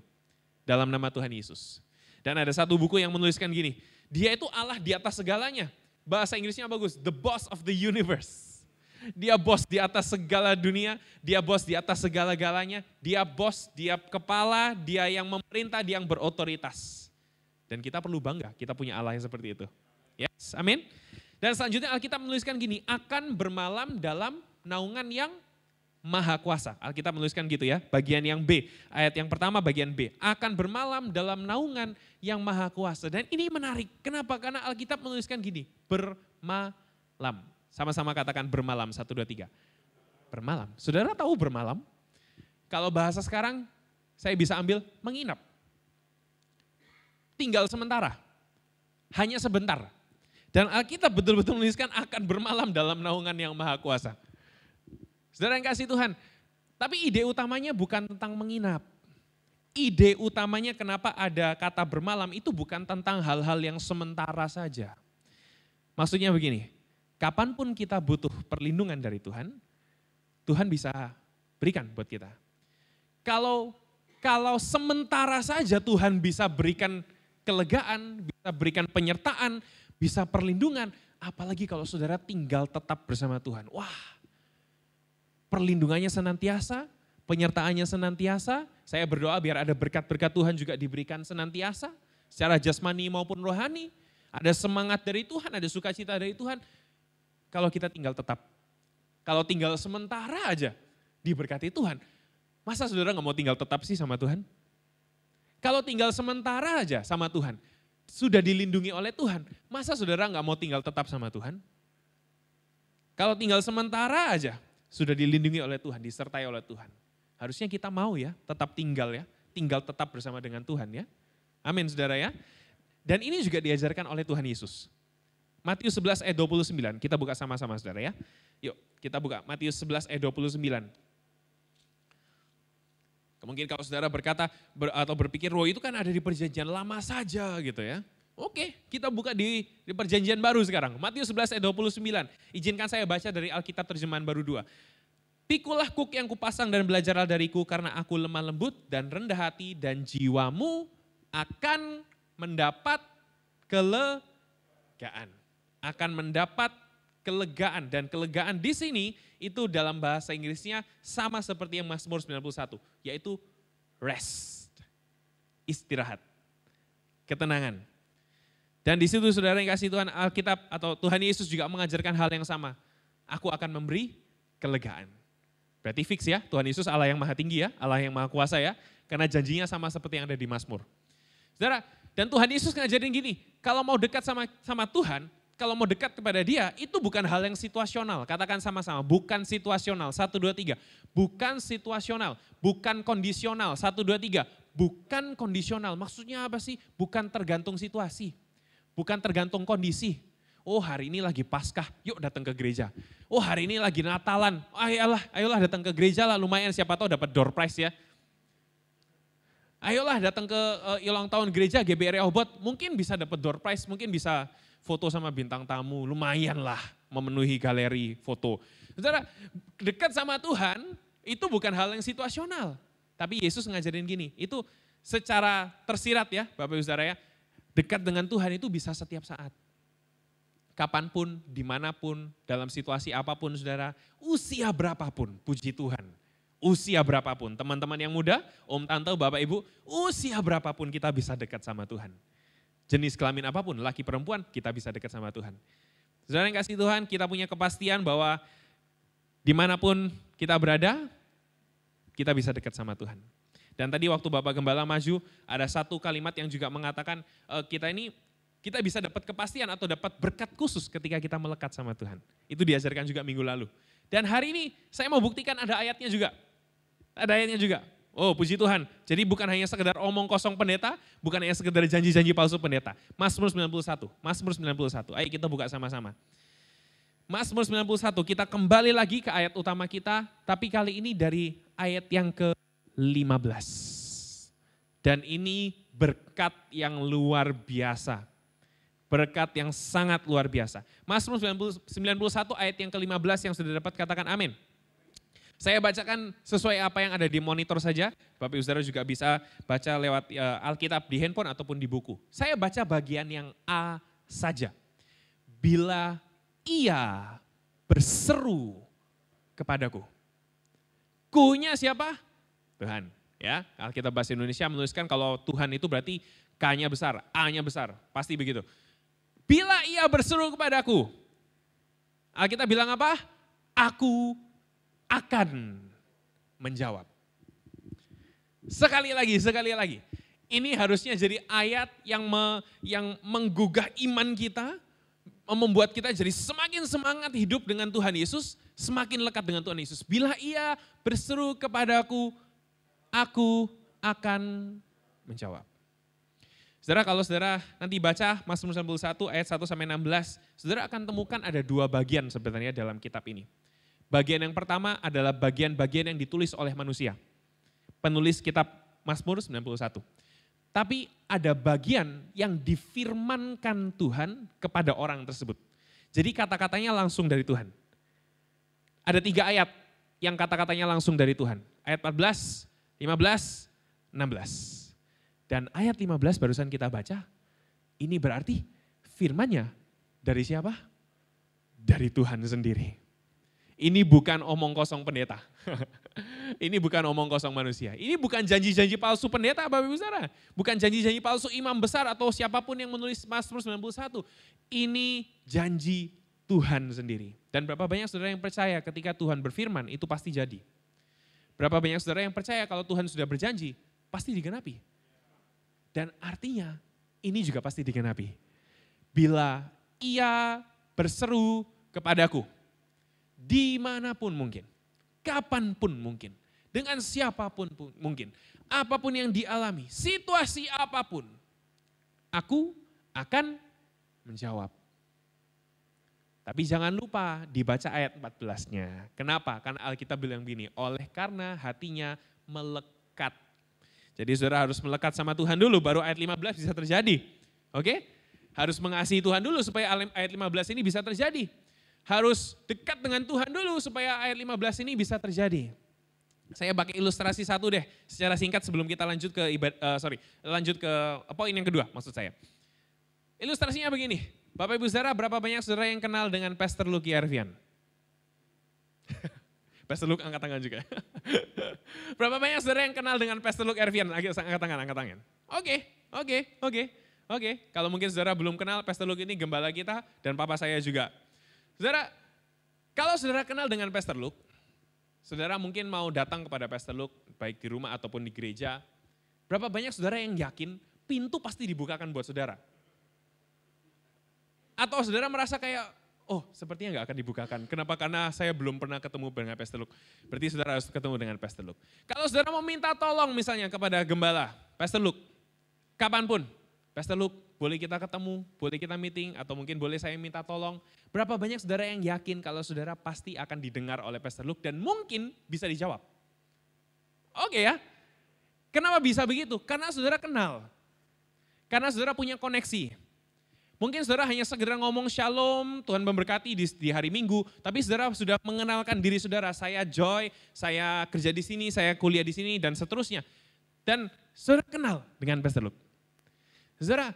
Dalam nama Tuhan Yesus. Dan ada satu buku yang menuliskan gini, dia itu Allah di atas segalanya. Bahasa Inggrisnya bagus, the boss of the universe. Dia bos di atas segala dunia, dia bos di atas segala-galanya, dia bos, dia kepala, dia yang memerintah, dia yang berotoritas. Dan kita perlu bangga, kita punya Allah yang seperti itu. Yes, amin. Dan selanjutnya Alkitab menuliskan gini, akan bermalam dalam naungan yang Maha Kuasa. Alkitab menuliskan gitu ya, bagian yang B. Ayat yang pertama bagian B. Akan bermalam dalam naungan yang Maha Kuasa. Dan ini menarik, kenapa? Karena Alkitab menuliskan gini, bermalam. Sama-sama katakan bermalam, 1, 2, 3. Bermalam. Saudara tahu bermalam? Kalau bahasa sekarang, saya bisa ambil menginap. Tinggal sementara, hanya sebentar. Dan Alkitab betul-betul menuliskan akan bermalam dalam naungan yang Maha Kuasa. Saudara yang kasih Tuhan, tapi ide utamanya bukan tentang menginap. Ide utamanya kenapa ada kata bermalam itu bukan tentang hal-hal yang sementara saja. Maksudnya begini, kapanpun kita butuh perlindungan dari Tuhan, Tuhan bisa berikan buat kita. Kalau sementara saja Tuhan bisa berikan kelegaan, bisa berikan penyertaan, bisa perlindungan, apalagi kalau saudara tinggal tetap bersama Tuhan. Wah, perlindungannya senantiasa, penyertaannya senantiasa. Saya berdoa biar ada berkat-berkat Tuhan juga diberikan senantiasa, secara jasmani maupun rohani. Ada semangat dari Tuhan, ada sukacita dari Tuhan. Kalau kita tinggal tetap, kalau tinggal sementara aja diberkati Tuhan, masa saudara gak mau tinggal tetap sih sama Tuhan? Kalau tinggal sementara aja sama Tuhan, sudah dilindungi oleh Tuhan, masa saudara gak mau tinggal tetap sama Tuhan? Kalau tinggal sementara aja, sudah dilindungi oleh Tuhan, disertai oleh Tuhan. Harusnya kita mau ya, tetap tinggal ya, tinggal tetap bersama dengan Tuhan ya. Amin saudara ya. Dan ini juga diajarkan oleh Tuhan Yesus. Matius 11 ayat 29, kita buka sama-sama saudara ya. Yuk kita buka Matius 11 ayat 29. Mungkin kalau saudara berkata atau berpikir, wah itu kan ada di perjanjian lama saja gitu ya. Oke, kita buka di perjanjian baru sekarang. Matius 11 ayat 29. Izinkan saya baca dari Alkitab terjemahan baru 2. Pikulah kuk yang kupasang dan belajarlah dariku karena aku lemah lembut dan rendah hati dan jiwamu akan mendapat kelegaan. Akan mendapat kelegaan dan kelegaan di sini itu dalam bahasa Inggrisnya sama seperti yang Mazmur 91, yaitu rest. Istirahat. Ketenangan. Dan di situ saudara yang kasih Tuhan, Alkitab atau Tuhan Yesus juga mengajarkan hal yang sama. Aku akan memberi kelegaan. Berarti fix ya, Tuhan Yesus Allah yang maha tinggi ya, Allah yang maha kuasa ya. Karena janjinya sama seperti yang ada di Mazmur. Saudara, dan Tuhan Yesus ngajarin gini, kalau mau dekat sama Tuhan, kalau mau dekat kepada dia, itu bukan hal yang situasional. Katakan sama-sama, bukan situasional. 1, 2, 3. Bukan situasional, bukan kondisional. 1, 2, 3. Bukan kondisional, maksudnya apa sih? Bukan tergantung situasi. Bukan tergantung kondisi. Oh hari ini lagi Paskah, yuk datang ke gereja. Oh hari ini lagi Natalan, ayolah datang ke gereja lah, lumayan siapa tahu dapat door prize ya. Ayolah datang ke ulang tahun gereja GBR Rehoboth, mungkin bisa dapat door prize, mungkin bisa foto sama bintang tamu, lumayan lah memenuhi galeri foto. Saudara, dekat sama Tuhan itu bukan hal yang situasional. Tapi Yesus ngajarin gini, itu secara tersirat ya Bapak Ibu Saudara ya. Dekat dengan Tuhan itu bisa setiap saat. Kapanpun, dimanapun, dalam situasi apapun saudara, usia berapapun, puji Tuhan. Usia berapapun, teman-teman yang muda, om, tante, bapak, ibu, usia berapapun kita bisa dekat sama Tuhan. Jenis kelamin apapun, laki perempuan, kita bisa dekat sama Tuhan. Saudara yang kasih Tuhan, kita punya kepastian bahwa dimanapun kita berada, kita bisa dekat sama Tuhan. Dan tadi waktu Bapak Gembala maju, ada satu kalimat yang juga mengatakan kita bisa dapat kepastian atau dapat berkat khusus ketika kita melekat sama Tuhan. Itu diajarkan juga minggu lalu. Dan hari ini saya mau buktikan ada ayatnya juga. Ada ayatnya juga. Oh puji Tuhan, jadi bukan hanya sekedar omong kosong pendeta, bukan hanya sekedar janji-janji palsu pendeta. Mazmur 91, Mazmur 91, ayo kita buka sama-sama. Mazmur 91, kita kembali lagi ke ayat utama kita, tapi kali ini dari ayat yang ke-15. Dan ini berkat yang luar biasa. Berkat yang sangat luar biasa. Mazmur 91 ayat yang ke-15 yang sudah dapat katakan amin. Saya bacakan sesuai apa yang ada di monitor saja. Bapak Ibu Saudara juga bisa baca lewat Alkitab di handphone ataupun di buku. Saya baca bagian yang A saja. Bila ia berseru kepadaku. Ku-nya siapa? Tuhan. Ya, Alkitab bahasa Indonesia menuliskan kalau Tuhan itu berarti K-nya besar, A-nya besar, pasti begitu. Bila ia berseru kepadaku, Alkitab bilang apa? Aku akan menjawab. Sekali lagi. Ini harusnya jadi ayat yang menggugah iman kita, membuat kita jadi semakin semangat hidup dengan Tuhan Yesus, semakin lekat dengan Tuhan Yesus. Bila ia berseru kepadaku, aku akan menjawab. Saudara, kalau saudara nanti baca Mazmur 91 ayat 1 sampai 16, saudara akan temukan ada dua bagian sebenarnya dalam kitab ini. Bagian yang pertama adalah bagian-bagian yang ditulis oleh manusia. Penulis kitab Mazmur 91. Tapi ada bagian yang difirmankan Tuhan kepada orang tersebut. Jadi kata-katanya langsung dari Tuhan. Ada 3 ayat yang kata-katanya langsung dari Tuhan. Ayat 14, 15, 16. Dan ayat 15 barusan kita baca, ini berarti firmannya dari siapa? Dari Tuhan sendiri. Ini bukan omong kosong pendeta. Ini bukan omong kosong manusia. Ini bukan janji-janji palsu pendeta Bapak Ibu Saudara. Bukan janji-janji palsu imam besar atau siapapun yang menulis Mazmur 91. Ini janji Tuhan sendiri. Dan berapa banyak saudara yang percaya ketika Tuhan berfirman itu pasti jadi. Berapa banyak saudara yang percaya kalau Tuhan sudah berjanji pasti digenapi. Dan artinya ini juga pasti digenapi. Bila ia berseru kepadaku, dimanapun mungkin, kapanpun mungkin, dengan siapapun mungkin, apapun yang dialami, situasi apapun, aku akan menjawab. Tapi jangan lupa dibaca ayat 14-nya. Kenapa? Karena Alkitab bilang begini, oleh karena hatinya melekat. Jadi saudara harus melekat sama Tuhan dulu, baru ayat 15 bisa terjadi. Oke? Harus mengasihi Tuhan dulu supaya ayat 15 ini bisa terjadi. Harus dekat dengan Tuhan dulu supaya ayat 15 ini bisa terjadi. Saya pakai ilustrasi satu deh secara singkat sebelum kita lanjut ke lanjut ke poin yang kedua maksud saya. Ilustrasinya begini, Bapak Ibu Saudara, berapa banyak saudara yang kenal dengan Pastor Lucky Arfian? Pastor Luke angkat tangan juga. Berapa banyak saudara yang kenal dengan Pastor Luke Arfian? Angkat tangan. Oke. Kalau mungkin saudara belum kenal, Pastor Luke ini gembala kita dan papa saya juga. Saudara, kalau saudara kenal dengan Pastor Luke, saudara mungkin mau datang kepada Pastor Luke, baik di rumah ataupun di gereja. Berapa banyak saudara yang yakin pintu pasti dibukakan buat saudara? Atau saudara merasa kayak, oh sepertinya gak akan dibukakan. Kenapa? Karena saya belum pernah ketemu dengan Pastor Luke. Berarti saudara harus ketemu dengan Pastor Luke. Kalau saudara mau minta tolong misalnya kepada gembala, Pastor Luke, kapanpun, Pastor Luke, boleh kita ketemu, boleh kita meeting, atau mungkin boleh saya minta tolong. Berapa banyak saudara yang yakin kalau saudara pasti akan didengar oleh Pastor Luke dan mungkin bisa dijawab? Oke ya. Kenapa bisa begitu? Karena saudara kenal. Karena saudara punya koneksi. Mungkin saudara hanya segera ngomong shalom, Tuhan memberkati di hari Minggu, tapi saudara sudah mengenalkan diri saudara, saya Joy, saya kerja di sini, saya kuliah di sini, dan seterusnya. Dan saudara kenal dengan Pastor Luke. Saudara,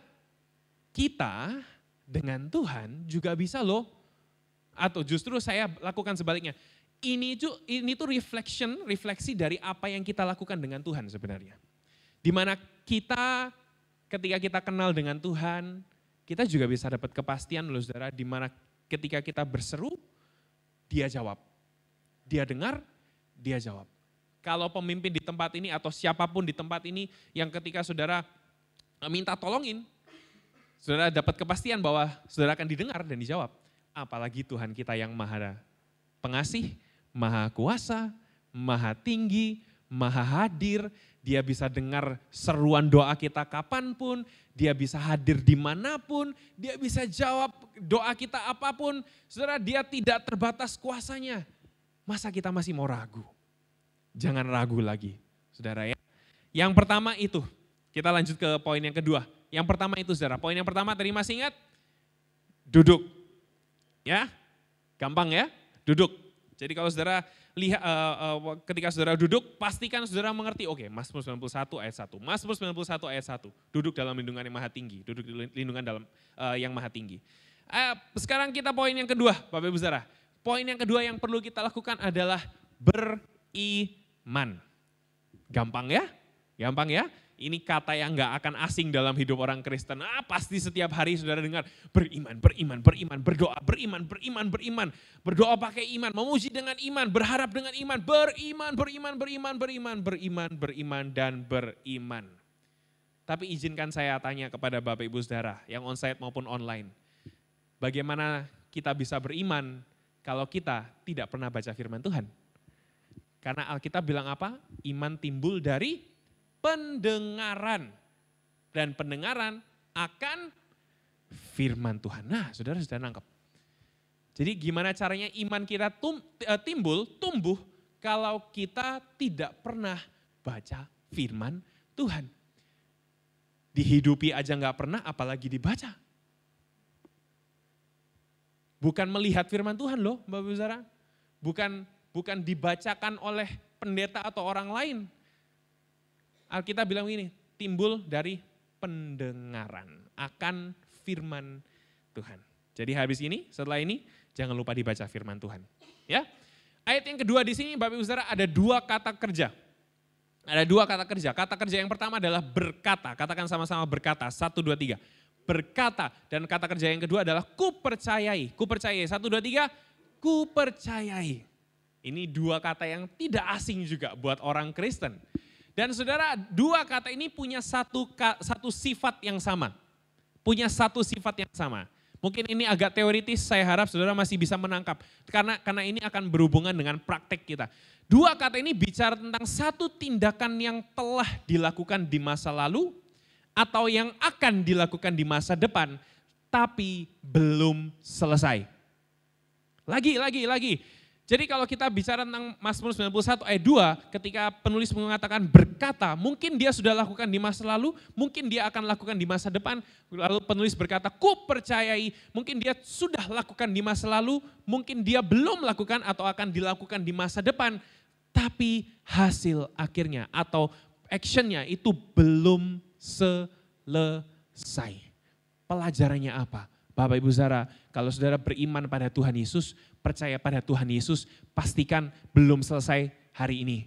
kita dengan Tuhan juga bisa loh, atau justru saya lakukan sebaliknya. Ini tuh refleksi dari apa yang kita lakukan dengan Tuhan sebenarnya. Dimana kita ketika kita kenal dengan Tuhan, kita juga bisa dapat kepastian loh saudara, dimana ketika kita berseru, dia jawab. Dia dengar, dia jawab. Kalau pemimpin di tempat ini atau siapapun di tempat ini yang ketika saudara minta tolongin, saudara dapat kepastian bahwa saudara akan didengar dan dijawab. Apalagi Tuhan kita yang maha pengasih, maha kuasa, maha tinggi, maha hadir. Dia bisa dengar seruan doa kita kapanpun, dia bisa hadir dimanapun, dia bisa jawab doa kita apapun. Saudara, dia tidak terbatas kuasanya. Masa kita masih mau ragu? Jangan ragu lagi, saudara ya. Yang pertama itu, kita lanjut ke poin yang kedua. Yang pertama itu saudara, poin yang pertama tadi masih ingat? Duduk. Ya, gampang ya, duduk. Jadi kalau saudara lihat ketika saudara duduk, pastikan saudara mengerti, oke, Mazmur 91 ayat 1. Mazmur 91 ayat 1, duduk dalam lindungan yang maha tinggi, duduk di lindungan dalam yang maha tinggi. Sekarang kita poin yang kedua, Bapak Ibu Saudara. Poin yang kedua yang perlu kita lakukan adalah beriman. Gampang ya? Gampang ya? Ini kata yang gak akan asing dalam hidup orang Kristen. Pasti setiap hari saudara dengar beriman, beriman, beriman, berdoa, beriman, beriman, beriman. Berdoa pakai iman, memuji dengan iman, berharap dengan iman, beriman, beriman, beriman, beriman, beriman, beriman, dan beriman. Tapi izinkan saya tanya kepada Bapak Ibu Saudara yang onsite maupun online. Bagaimana kita bisa beriman kalau kita tidak pernah baca firman Tuhan? Karena Alkitab bilang apa? Iman timbul dari pendengaran, dan pendengaran akan firman Tuhan. Nah, saudara sudah nangkep. Jadi gimana caranya iman kita tumbuh kalau kita tidak pernah baca firman Tuhan. Dihidupi aja nggak pernah, apalagi dibaca. Bukan melihat firman Tuhan loh, Bapak Ibu Saudara. Bukan dibacakan oleh pendeta atau orang lain. Alkitab bilang ini, timbul dari pendengaran akan firman Tuhan. Jadi habis ini, setelah ini, jangan lupa dibaca firman Tuhan. Ya. Ayat yang kedua di sini, Bapak Ibu Saudara, ada dua kata kerja. Ada dua kata kerja. Kata kerja yang pertama adalah berkata. Katakan sama-sama berkata. 1, 2, 3. Berkata. Dan kata kerja yang kedua adalah kupercayai. Kupercayai. 1, 2, 3. Kupercayai. Ini dua kata yang tidak asing juga buat orang Kristen. Dan saudara, dua kata ini punya satu sifat yang sama. Punya satu sifat yang sama. Mungkin ini agak teoritis, saya harap saudara masih bisa menangkap. Karena ini akan berhubungan dengan praktek kita. Dua kata ini bicara tentang satu tindakan yang telah dilakukan di masa lalu, atau yang akan dilakukan di masa depan, tapi belum selesai. Lagi. Jadi kalau kita bicara tentang Mazmur 91 ayat 2, ketika penulis mengatakan berkata, mungkin dia sudah lakukan di masa lalu, mungkin dia akan lakukan di masa depan. Lalu penulis berkata, kupercayai, mungkin dia sudah lakukan di masa lalu, mungkin dia belum lakukan atau akan dilakukan di masa depan. Tapi hasil akhirnya atau actionnya itu belum selesai. Pelajarannya apa? Bapak Ibu Saudara, kalau saudara beriman pada Tuhan Yesus, percaya pada Tuhan Yesus, pastikan belum selesai hari ini.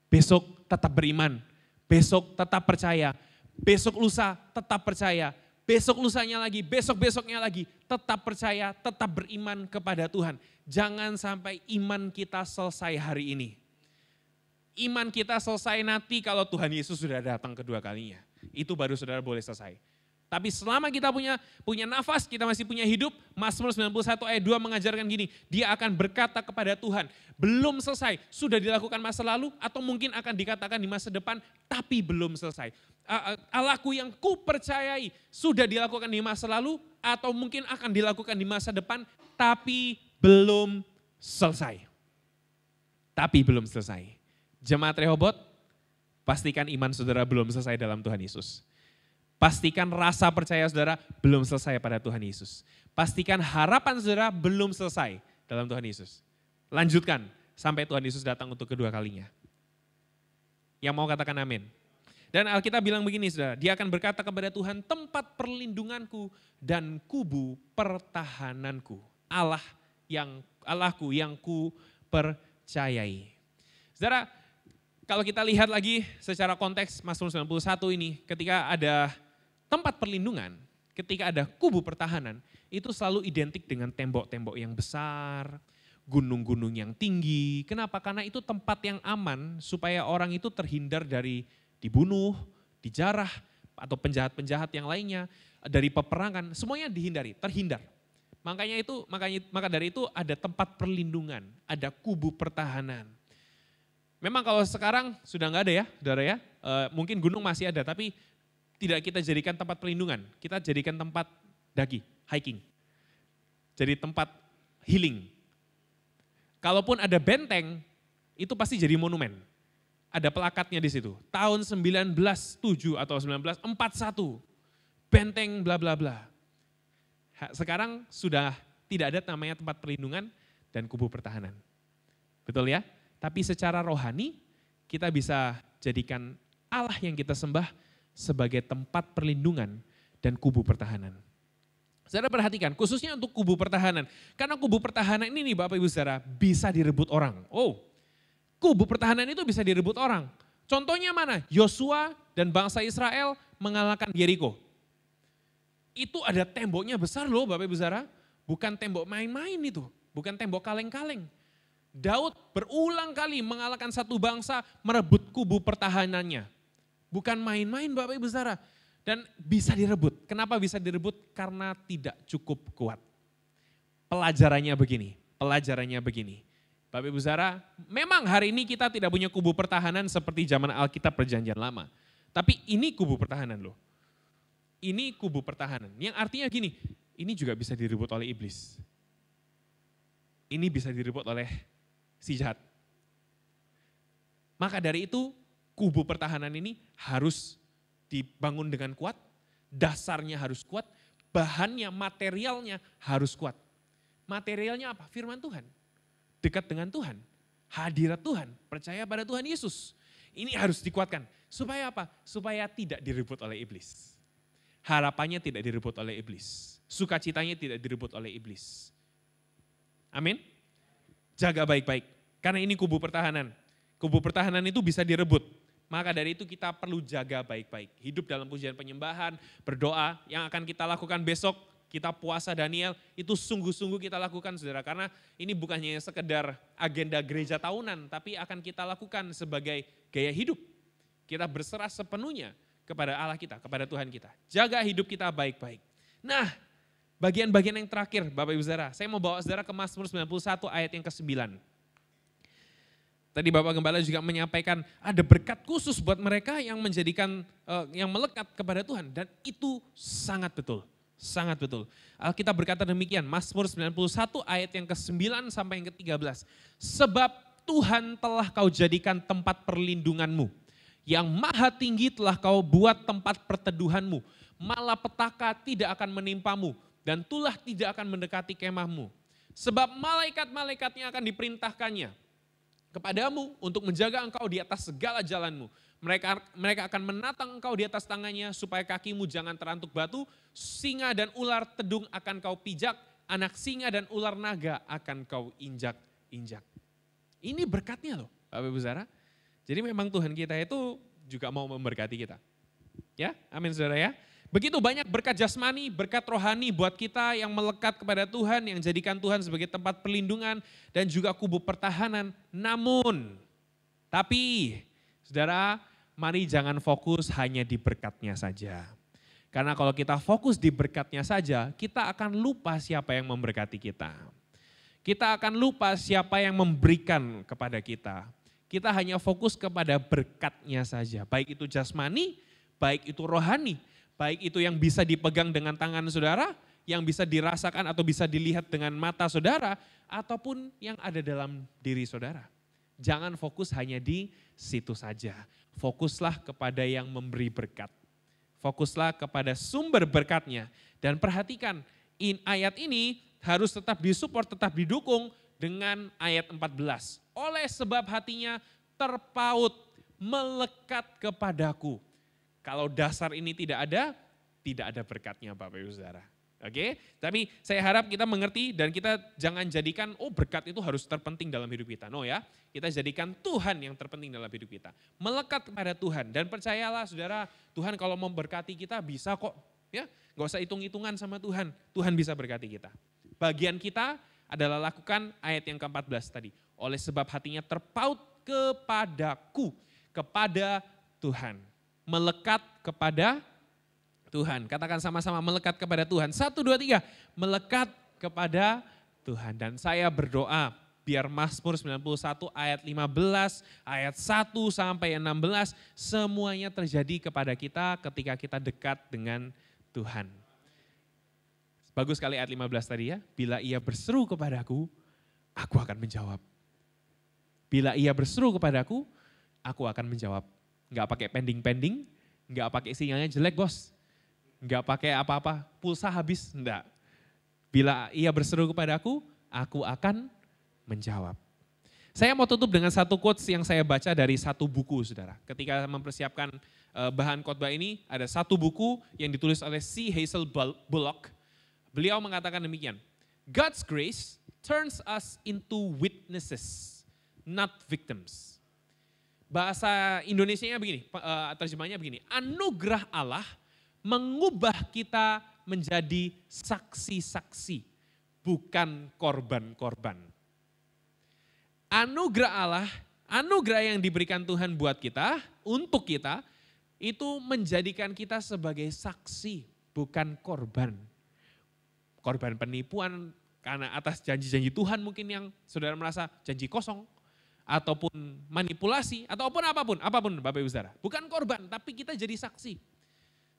Besok tetap beriman, besok tetap percaya, besok lusa tetap percaya, besok lusanya lagi, besok-besoknya lagi, tetap percaya, tetap beriman kepada Tuhan. Jangan sampai iman kita selesai hari ini. Iman kita selesai nanti kalau Tuhan Yesus sudah datang kedua kalinya. Itu baru saudara boleh selesai. Tapi selama kita punya nafas, kita masih punya hidup, Mazmur 91 ayat 2 mengajarkan gini, dia akan berkata kepada Tuhan, belum selesai, sudah dilakukan masa lalu atau mungkin akan dikatakan di masa depan, tapi belum selesai. Allahku yang kupercayai sudah dilakukan di masa lalu atau mungkin akan dilakukan di masa depan, tapi belum selesai. Tapi belum selesai. Jemaat Rehoboth, pastikan iman saudara belum selesai dalam Tuhan Yesus. Pastikan rasa percaya saudara belum selesai pada Tuhan Yesus. Pastikan harapan saudara belum selesai dalam Tuhan Yesus. Lanjutkan sampai Tuhan Yesus datang untuk kedua kalinya. Yang mau katakan amin. Dan Alkitab bilang begini saudara, dia akan berkata kepada Tuhan, tempat perlindunganku dan kubu pertahananku. Allahku yang ku percayai. Saudara, kalau kita lihat lagi secara konteks Mazmur 91 ini, ketika ada tempat perlindungan, ketika ada kubu pertahanan, itu selalu identik dengan tembok-tembok yang besar, gunung-gunung yang tinggi. Kenapa? Karena itu tempat yang aman supaya orang itu terhindar dari dibunuh, dijarah, atau penjahat-penjahat yang lainnya, dari peperangan, semuanya dihindari, terhindar. Maka dari itu ada tempat perlindungan, ada kubu pertahanan. Memang kalau sekarang sudah nggak ada ya, saudara ya. Mungkin gunung masih ada, tapi tidak kita jadikan tempat perlindungan. Kita jadikan tempat hiking. Jadi tempat healing. Kalaupun ada benteng, itu pasti jadi monumen. Ada plakatnya di situ. Tahun 1907 atau 1941. Benteng bla bla bla. Sekarang sudah tidak ada namanya tempat perlindungan dan kubu pertahanan. Betul ya? Tapi secara rohani kita bisa jadikan Allah yang kita sembah sebagai tempat perlindungan dan kubu pertahanan. Saudara perhatikan, khususnya untuk kubu pertahanan. Karena kubu pertahanan ini nih Bapak Ibu Saudara bisa direbut orang. Oh, kubu pertahanan itu bisa direbut orang. Contohnya mana? Yosua dan bangsa Israel mengalahkan Yeriko. Itu ada temboknya besar loh Bapak Ibu Saudara. Bukan tembok main-main itu, bukan tembok kaleng-kaleng. Daud berulang kali mengalahkan satu bangsa merebut kubu pertahanannya. Bukan main-main Bapak Ibu Saudara. Dan bisa direbut. Kenapa bisa direbut? Karena tidak cukup kuat. Pelajarannya begini. Bapak Ibu Saudara, memang hari ini kita tidak punya kubu pertahanan seperti zaman Alkitab Perjanjian Lama. Tapi ini kubu pertahanan loh. Ini kubu pertahanan. Yang artinya gini, ini juga bisa direbut oleh iblis. Ini bisa direbut oleh si jahat. Maka dari itu, kubu pertahanan ini harus dibangun dengan kuat, dasarnya harus kuat, bahannya, materialnya harus kuat. Materialnya apa? Firman Tuhan. Dekat dengan Tuhan, hadirat Tuhan, percaya pada Tuhan Yesus. Ini harus dikuatkan. Supaya apa? Supaya tidak direbut oleh iblis. Harapannya tidak direbut oleh iblis. Sukacitanya tidak direbut oleh iblis. Amin. Jaga baik-baik. Karena ini kubu pertahanan. Kubu pertahanan itu bisa direbut. Maka dari itu kita perlu jaga baik-baik. Hidup dalam pujian penyembahan, berdoa yang akan kita lakukan besok. Kita puasa Daniel, itu sungguh-sungguh kita lakukan saudara. Karena ini bukannya sekedar agenda gereja tahunan, tapi akan kita lakukan sebagai gaya hidup. Kita berserah sepenuhnya kepada Allah kita, kepada Tuhan kita. Jaga hidup kita baik-baik. Nah, bagian-bagian yang terakhir Bapak Ibu Saudara, saya mau bawa saudara ke Mazmur 91 ayat yang ke-9. Tadi Bapak Gembala juga menyampaikan ada berkat khusus buat mereka yang menjadikan, yang melekat kepada Tuhan. Dan itu sangat betul, sangat betul. Alkitab berkata demikian, Mazmur 91 ayat yang ke-9 sampai yang ke-13. Sebab Tuhan telah kau jadikan tempat perlindunganmu. Yang maha tinggi telah kau buat tempat perteduhanmu. Malapetaka tidak akan menimpamu dan tulah tidak akan mendekati kemahmu. Sebab malaikat-malaikatnya akan diperintahkannya kepadamu untuk menjaga engkau di atas segala jalanmu. Mereka akan menatang engkau di atas tangannya supaya kakimu jangan terantuk batu. Singa dan ular tedung akan kau pijak, anak singa dan ular naga akan kau injak-injak. Ini berkatnya loh Bapak Ibu Saudara. Jadi memang Tuhan kita itu juga mau memberkati kita. Ya, amin saudara ya. Begitu banyak berkat jasmani, berkat rohani buat kita yang melekat kepada Tuhan, yang jadikan Tuhan sebagai tempat perlindungan dan juga kubu pertahanan. Namun, tapi saudara, mari jangan fokus hanya di berkatnya saja. Karena kalau kita fokus di berkatnya saja, kita akan lupa siapa yang memberkati kita. Kita akan lupa siapa yang memberikan kepada kita. Kita hanya fokus kepada berkatnya saja, baik itu jasmani, baik itu rohani, baik itu yang bisa dipegang dengan tangan saudara, yang bisa dirasakan atau bisa dilihat dengan mata saudara, ataupun yang ada dalam diri saudara. Jangan fokus hanya di situ saja, fokuslah kepada yang memberi berkat. Fokuslah kepada sumber berkatnya dan perhatikan ayat ini harus tetap disupport, tetap didukung dengan ayat 14. Oleh sebab hatinya terpaut, melekat kepadaku. Kalau dasar ini tidak ada berkatnya Bapak Ibu Saudara. Oke, tapi saya harap kita mengerti dan kita jangan jadikan berkat itu harus terpenting dalam hidup kita. No ya, kita jadikan Tuhan yang terpenting dalam hidup kita. Melekat kepada Tuhan dan percayalah saudara, Tuhan kalau memberkati kita bisa kok. Ya, nggak usah hitung-hitungan sama Tuhan, Tuhan bisa berkati kita. Bagian kita adalah lakukan ayat yang ke-14 tadi. Oleh sebab hatinya terpaut kepadaku, kepada Tuhan. Melekat kepada Tuhan. Katakan sama-sama melekat kepada Tuhan. 1, 2, 3. Melekat kepada Tuhan. Dan saya berdoa biar Mazmur 91 ayat 15, ayat 1 sampai 16 semuanya terjadi kepada kita ketika kita dekat dengan Tuhan. Bagus sekali ayat 15 tadi ya. Bila ia berseru kepadaku, aku akan menjawab. Bila ia berseru kepadaku, aku akan menjawab. Enggak pakai pending-pending, enggak pakai sinyalnya jelek bos. Enggak pakai apa-apa, pulsa habis, enggak. Bila ia berseru kepadaku, aku akan menjawab. Saya mau tutup dengan satu quotes yang saya baca dari satu buku saudara. Ketika mempersiapkan bahan khotbah ini, ada satu buku yang ditulis oleh C. Hazel Bullock. Beliau mengatakan demikian, God's grace turns us into witnesses, not victims. Bahasa Indonesianya begini, terjemahnya begini, anugerah Allah mengubah kita menjadi saksi-saksi, bukan korban-korban. Anugerah Allah, anugerah yang diberikan Tuhan buat kita, untuk kita, itu menjadikan kita sebagai saksi, bukan korban. Korban penipuan karena atas janji-janji Tuhan mungkin yang saudara merasa janji kosong, ataupun manipulasi, ataupun apapun Bapak Ibu Saudara. Bukan korban, tapi kita jadi saksi.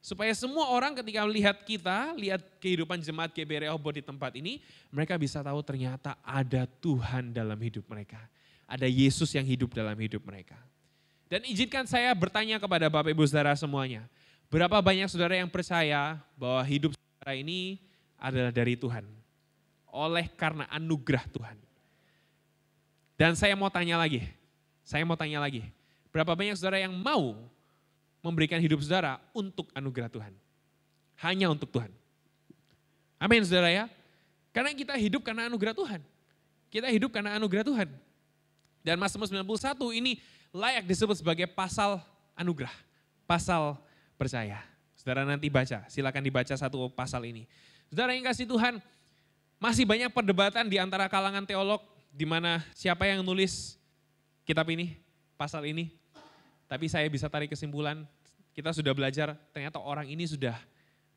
Supaya semua orang ketika melihat kita, lihat kehidupan jemaat GBI Rehoboth di tempat ini, mereka bisa tahu ternyata ada Tuhan dalam hidup mereka. Ada Yesus yang hidup dalam hidup mereka. Dan izinkan saya bertanya kepada Bapak Ibu Saudara semuanya. Berapa banyak saudara yang percaya bahwa hidup saudara ini adalah dari Tuhan? Oleh karena anugerah Tuhan. Dan saya mau tanya lagi. Berapa banyak saudara yang mau memberikan hidup saudara untuk anugerah Tuhan. Hanya untuk Tuhan. Amin saudara ya. Karena kita hidup karena anugerah Tuhan. Kita hidup karena anugerah Tuhan. Dan Mazmur 91 ini layak disebut sebagai pasal anugerah. Pasal percaya. Saudara nanti baca, silakan dibaca satu pasal ini. Saudara yang kasih Tuhan, masih banyak perdebatan di antara kalangan teolog, di mana siapa yang nulis kitab ini, pasal ini. Tapi saya bisa tarik kesimpulan, kita sudah belajar ternyata orang ini sudah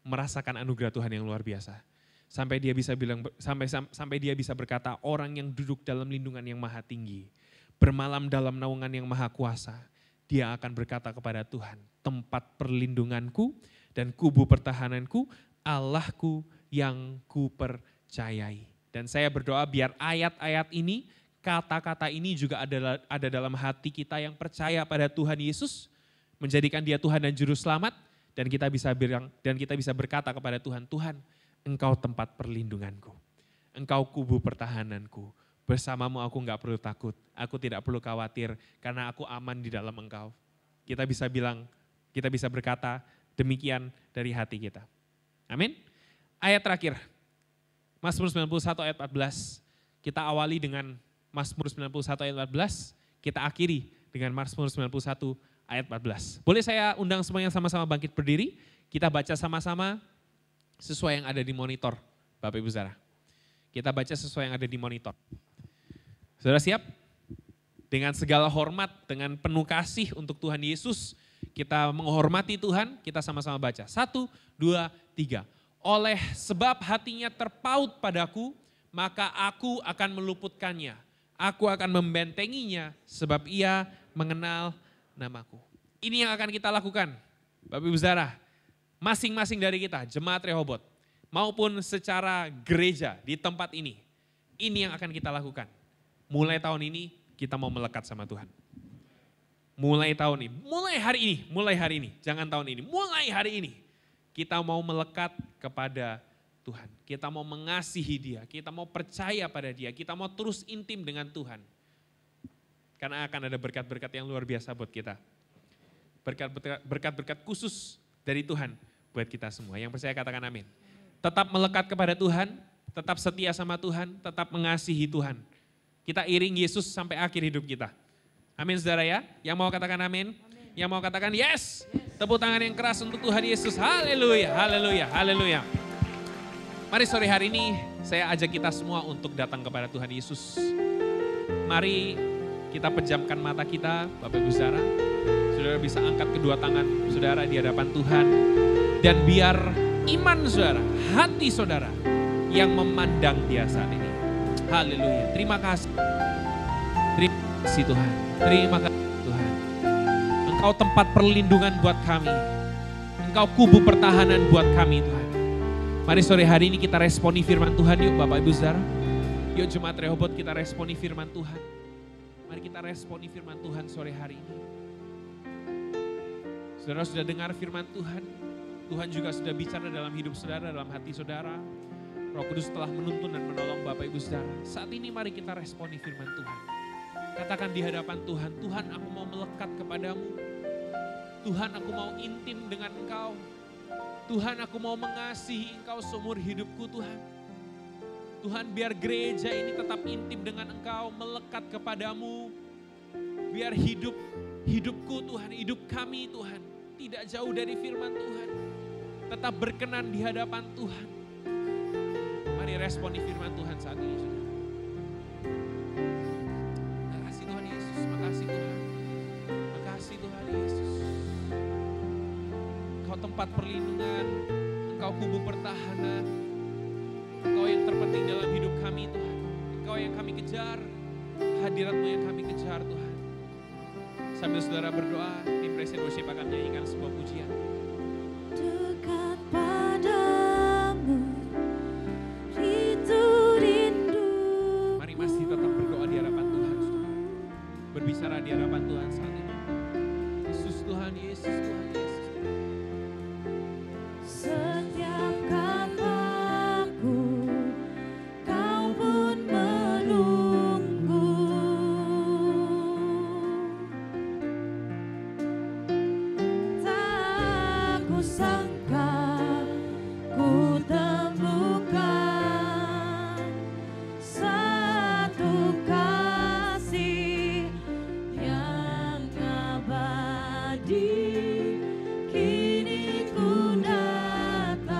merasakan anugerah Tuhan yang luar biasa. Sampai dia bisa bilang, sampai dia bisa berkata, orang yang duduk dalam lindungan yang maha tinggi, bermalam dalam naungan yang maha kuasa, dia akan berkata kepada Tuhan, tempat perlindunganku dan kubu pertahananku, Allahku yang ku percayai. Dan saya berdoa biar ayat-ayat ini, kata-kata ini juga ada dalam hati kita yang percaya pada Tuhan Yesus, menjadikan dia Tuhan dan Juru Selamat, dan kita bisa berkata kepada Tuhan, Tuhan, Engkau tempat perlindunganku, Engkau kubu pertahananku, bersamamu aku enggak perlu takut, aku tidak perlu khawatir karena aku aman di dalam Engkau. Kita bisa berkata demikian dari hati kita. Amin. Ayat terakhir, Mazmur 91 ayat 14, kita awali dengan Mazmur 91 ayat 14, kita akhiri dengan Mazmur 91 ayat 14. Boleh saya undang semuanya sama-sama bangkit berdiri, kita baca sama-sama sesuai yang ada di monitor, Bapak Ibu Saudara. Kita baca sesuai yang ada di monitor. Saudara siap? Dengan segala hormat, dengan penuh kasih untuk Tuhan Yesus, kita menghormati Tuhan, kita sama-sama baca. 1, 2, 3. Oleh sebab hatinya terpaut padaku, maka aku akan meluputkannya. Aku akan membentenginya sebab ia mengenal namaku. Ini yang akan kita lakukan, Bapak Ibu Saudara. Masing-masing dari kita, jemaat Rehoboth, maupun secara gereja di tempat ini. Ini yang akan kita lakukan. Mulai tahun ini kita mau melekat sama Tuhan. Mulai tahun ini, mulai hari ini, jangan tahun ini, mulai hari ini. Kita mau melekat kepada Tuhan. Kita mau mengasihi dia, kita mau percaya pada dia, kita mau terus intim dengan Tuhan. Karena akan ada berkat-berkat yang luar biasa buat kita. Berkat-berkat khusus dari Tuhan buat kita semua. Yang percaya katakan amin. Tetap melekat kepada Tuhan, tetap setia sama Tuhan, tetap mengasihi Tuhan. Kita iring Yesus sampai akhir hidup kita. Amin saudara ya. Yang mau katakan amin. Yang mau katakan yes. Tepuk tangan yang keras untuk Tuhan Yesus. Haleluya, haleluya, haleluya. Mari sore hari ini saya ajak kita semua untuk datang kepada Tuhan Yesus. Mari kita pejamkan mata kita, Bapak Ibu Saudara. Saudara bisa angkat kedua tangan saudara di hadapan Tuhan. Dan biar iman saudara, hati saudara yang memandang dia saat ini. Haleluya, terima kasih. Terima kasih Tuhan, terima kasih Tuhan. Engkau tempat perlindungan buat kami. Engkau kubu pertahanan buat kami Tuhan. Mari sore hari ini kita responi firman Tuhan yuk Bapak Ibu Saudara. Yuk jemaat Rehoboth kita responi firman Tuhan. Mari kita responi firman Tuhan sore hari ini. Saudara sudah dengar firman Tuhan. Tuhan juga sudah bicara dalam hidup saudara, dalam hati saudara. Roh Kudus telah menuntun dan menolong Bapak Ibu Saudara. Saat ini mari kita responi firman Tuhan. Katakan di hadapan Tuhan, Tuhan aku mau melekat kepadamu. Tuhan aku mau intim dengan Engkau. Tuhan, aku mau mengasihi Engkau seumur hidupku Tuhan. Tuhan, biar gereja ini tetap intim dengan Engkau, melekat kepadamu. Biar hidupku Tuhan, hidup kami Tuhan, tidak jauh dari firman Tuhan. Tetap berkenan di hadapan Tuhan. Mari responi firman Tuhan saat ini. Makasih Tuhan Yesus, makasih Tuhan. Makasih Tuhan Yesus. Engkau tempat perlindungan, Engkau kubu pertahanan. Engkau yang terpenting dalam hidup kami Tuhan. Engkau yang kami kejar, hadirat-Mu yang kami kejar Tuhan. Sambil saudara berdoa, tim Praise and Worship akan menyanyikan sebuah pujian. Dekat padamu, rindu. Mari masih tetap berdoa di hadapan Tuhan. Berbicara di hadapan Tuhan saat ini. Yesus Tuhan, Yesus Tuhan, Yesus. Setiap kataku, Kau pun menunggu. Tak kusangka ku temukan satu kasih yang abadi. Kini ku datang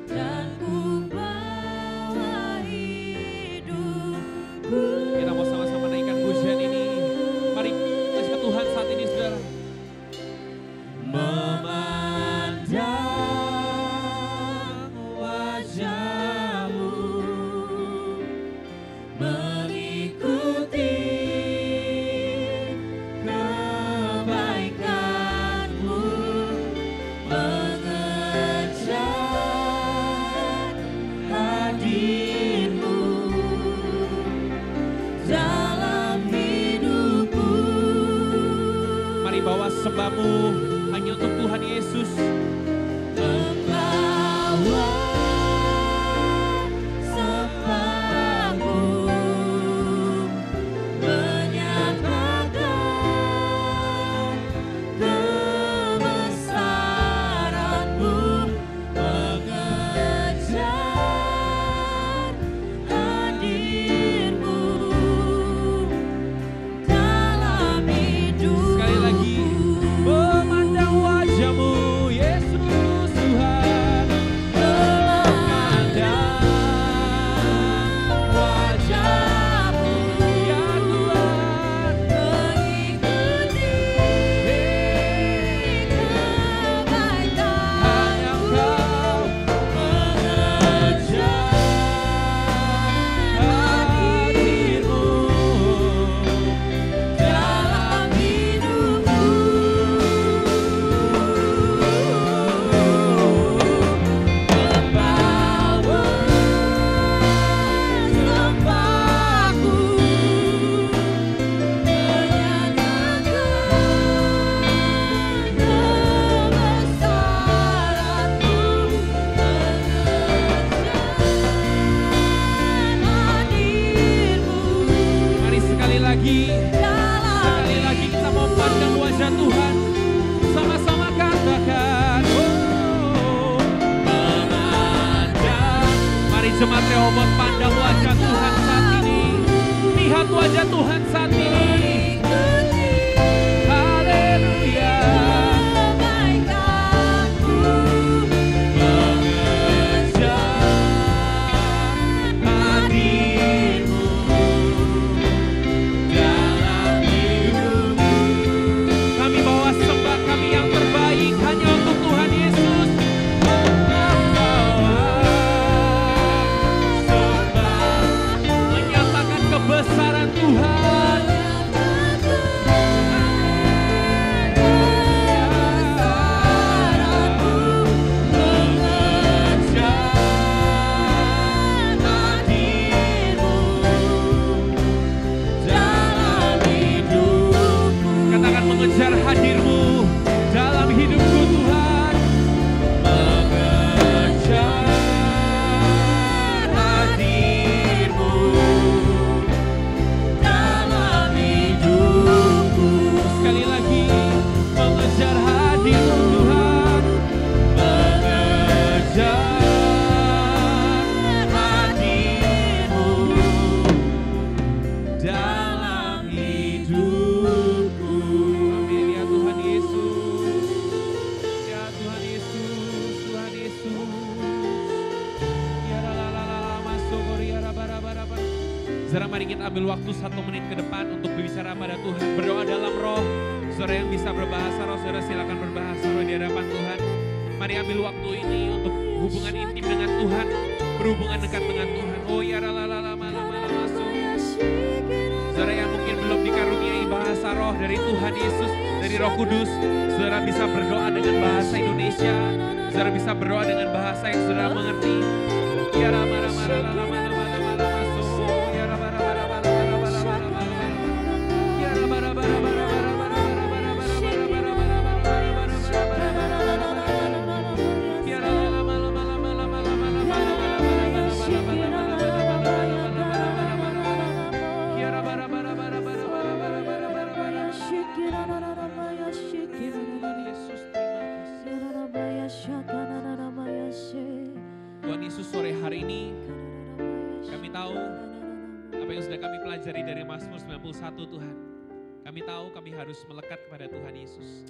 dan ku bawa hidupku. Kita mau sama-sama naikkan pujian ini. Mari kasih ke Tuhan saat ini saudara. Memandang wajah-Mu, mengikuti kebaikan-Mu, mengejar hadir-Mu dalam hidupku. Mari bawa sembahmu hanya untuk Tuhan Yesus. Membawa sembahku, menyatakan kebesaran-Mu, mengejar hadir-Mu dalam hidupku. Sekali lagi, memandang wajah-Mu, Yesus Tuhan. Memandang wajah-Mu, Ya Tuhan, mengikuti kebaikan, hanya Engkau mengejar hadir-Mu. dalam hidupku. Membawa sembahku, menyatakan kebesaran-Mu, mengejar hadir-Mu Mari sekali lagi kita mau pandang wajah Tuhan. Sama-sama katakan, oh, memandang. Mari jemaat Rehoboth pandang wajah Tuhan saat ini. Lihat wajah Tuhan saat ini. Haleluya. kebaikan-Mu, mengejar hadir-Mu dalam hidupku. Kami bawa sembah kami yang terbaik hanya untuk Tuhan Yesus. Menyatakan kebesaran Tuhan. Saudara, mari kita ambil waktu 1 menit ke depan untuk berbicara pada Tuhan. Berdoa dalam roh. Saudara yang bisa berbahasa roh, saudara silakan berbahasa roh di hadapan Tuhan. Mari ambil waktu ini untuk hubungan intim dengan Tuhan. Berhubungan dekat dengan Tuhan. Oh ya masuk. Saudara yang mungkin belum dikaruniai bahasa roh dari Tuhan Yesus, dari Roh Kudus, saudara bisa berdoa dengan bahasa Indonesia. Saudara bisa berdoa dengan bahasa yang saudara mengerti. Ya Tuhan Yesus, sore hari ini kami tahu apa yang sudah kami pelajari dari Mazmur 91 Tuhan. Kami tahu kami harus melekat kepada Tuhan Yesus.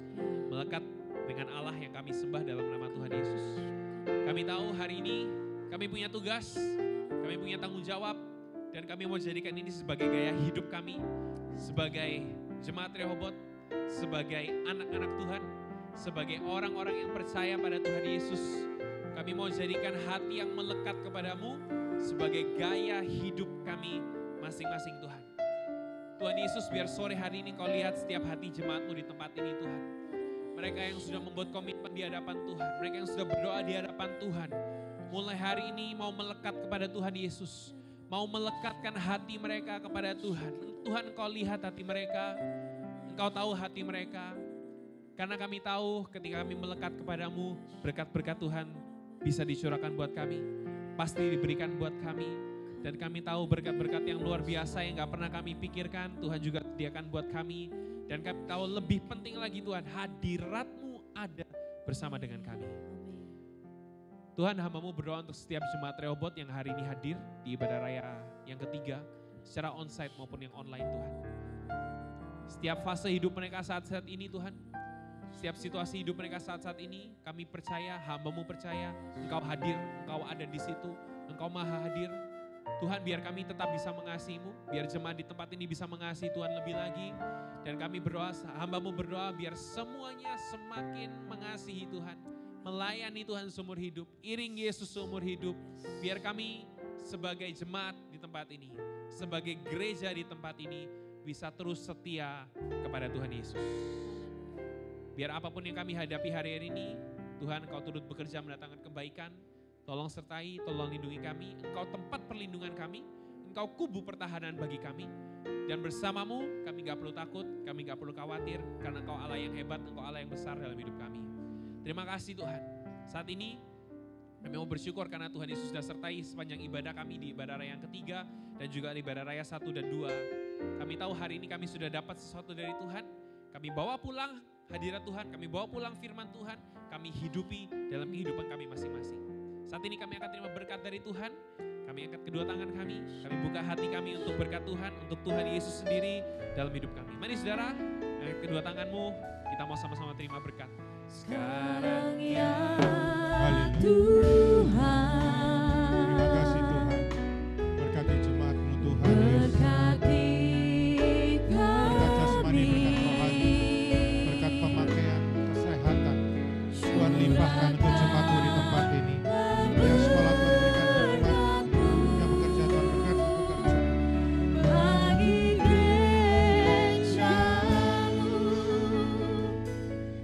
Melekat dengan Allah yang kami sembah dalam nama Tuhan Yesus. Kami tahu hari ini kami punya tugas, kami punya tanggung jawab, dan kami mau jadikan ini sebagai gaya hidup kami, sebagai jemaat Rehoboth, sebagai anak-anak Tuhan, sebagai orang-orang yang percaya pada Tuhan Yesus. Kami mau jadikan hati yang melekat kepadamu sebagai gaya hidup kami masing-masing Tuhan. Tuhan Yesus, biar sore hari ini kau lihat setiap hati jemaatmu di tempat ini Tuhan. Mereka yang sudah membuat komitmen di hadapan Tuhan, mereka yang sudah berdoa di hadapan Tuhan, mulai hari ini mau melekat kepada Tuhan Yesus, mau melekatkan hati mereka kepada Tuhan. Tuhan, Engkau lihat hati mereka, Engkau tahu hati mereka, karena kami tahu ketika kami melekat kepadamu, berkat-berkat Tuhan bisa dicurahkan buat kami, pasti diberikan buat kami, dan kami tahu berkat-berkat yang luar biasa yang gak pernah kami pikirkan, Tuhan juga sediakan buat kami, dan kami tahu lebih penting lagi Tuhan, hadirat-Mu ada bersama dengan kami. Tuhan, hamba-Mu berdoa untuk setiap jemaat Rehoboth yang hari ini hadir di ibadah raya yang ketiga, secara onsite maupun yang online Tuhan. Setiap fase hidup mereka saat-saat ini Tuhan, setiap situasi hidup mereka saat-saat ini, kami percaya, hamba-Mu percaya, Engkau hadir, Engkau ada di situ, Engkau maha hadir. Tuhan, biar kami tetap bisa mengasihi-Mu, biar jemaat di tempat ini bisa mengasihi Tuhan lebih lagi. Dan kami berdoa, hamba-Mu berdoa biar semuanya semakin mengasihi Tuhan, melayani Tuhan seumur hidup, iring Yesus seumur hidup. Biar kami sebagai jemaat di tempat ini, sebagai gereja di tempat ini, bisa terus setia kepada Tuhan Yesus. Biar apapun yang kami hadapi hari ini, Tuhan, Engkau turut bekerja mendatangkan kebaikan. Tolong sertai, tolong lindungi kami. Engkau tempat perlindungan kami, Engkau kubu pertahanan bagi kami. Dan bersama-Mu kami gak perlu takut, kami gak perlu khawatir, karena Engkau Allah yang hebat, Engkau Allah yang besar dalam hidup kami. Terima kasih Tuhan. Saat ini kami mau bersyukur karena Tuhan Yesus sudah sertai sepanjang ibadah kami di ibadah raya yang ketiga, dan juga di ibadah raya 1 dan 2. Kami tahu hari ini kami sudah dapat sesuatu dari Tuhan. Kami bawa pulang hadirat Tuhan, kami bawa pulang firman Tuhan, kami hidupi dalam kehidupan kami masing-masing. Saat ini kami akan terima berkat dari Tuhan, kami angkat kedua tangan kami buka hati kami untuk berkat Tuhan, untuk Tuhan Yesus sendiri dalam hidup kami. Mari saudara, angkat kedua tanganmu, kita mau sama-sama terima berkat. Sekarang ya Tuhan. Terima kasih Tuhan, berkati jemaat-Mu Tuhan Yesus. Berkat jasmani, berkat rohani, berkat pemakaian, kesehatan. Tuhan limpahkan untuk jemaat-Mu di tempat ini. Yang sekolah Tuhan berikan hikmat, yang bekerja Tuhan berkat bekerja.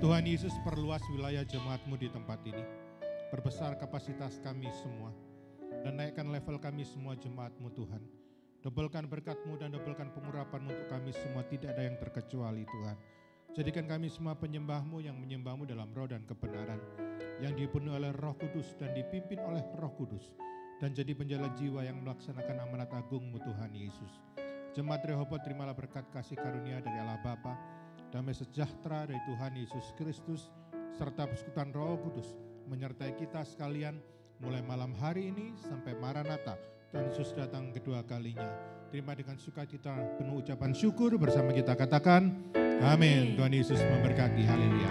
Tuhan Yesus, perluas wilayah jemaat-Mu di tempat ini. Perbesar kapasitas kami semua. Dan naikkan level kami semua jemaat-Mu Tuhan. Dobelkan berkat-Mu dan dobelkan pengurapan-Mu untuk kami semua, tidak ada yang terkecuali Tuhan. Jadikan kami semua penyembah-Mu yang menyembah-Mu dalam roh dan kebenaran. Yang dipenuhi oleh Roh Kudus dan dipimpin oleh Roh Kudus. Dan jadi penjala jiwa yang melaksanakan amanat agung-Mu Tuhan Yesus. Jemaat Rehoboth, terimalah berkat kasih karunia dari Allah Bapa, damai sejahtera dari Tuhan Yesus Kristus, serta persekutuan Roh Kudus menyertai kita sekalian mulai malam hari ini sampai Maranatha, Tuhan Yesus datang kedua kalinya. Terima dengan sukacita penuh ucapan syukur bersama kita katakan amin. Tuhan Yesus memberkati, haleluya.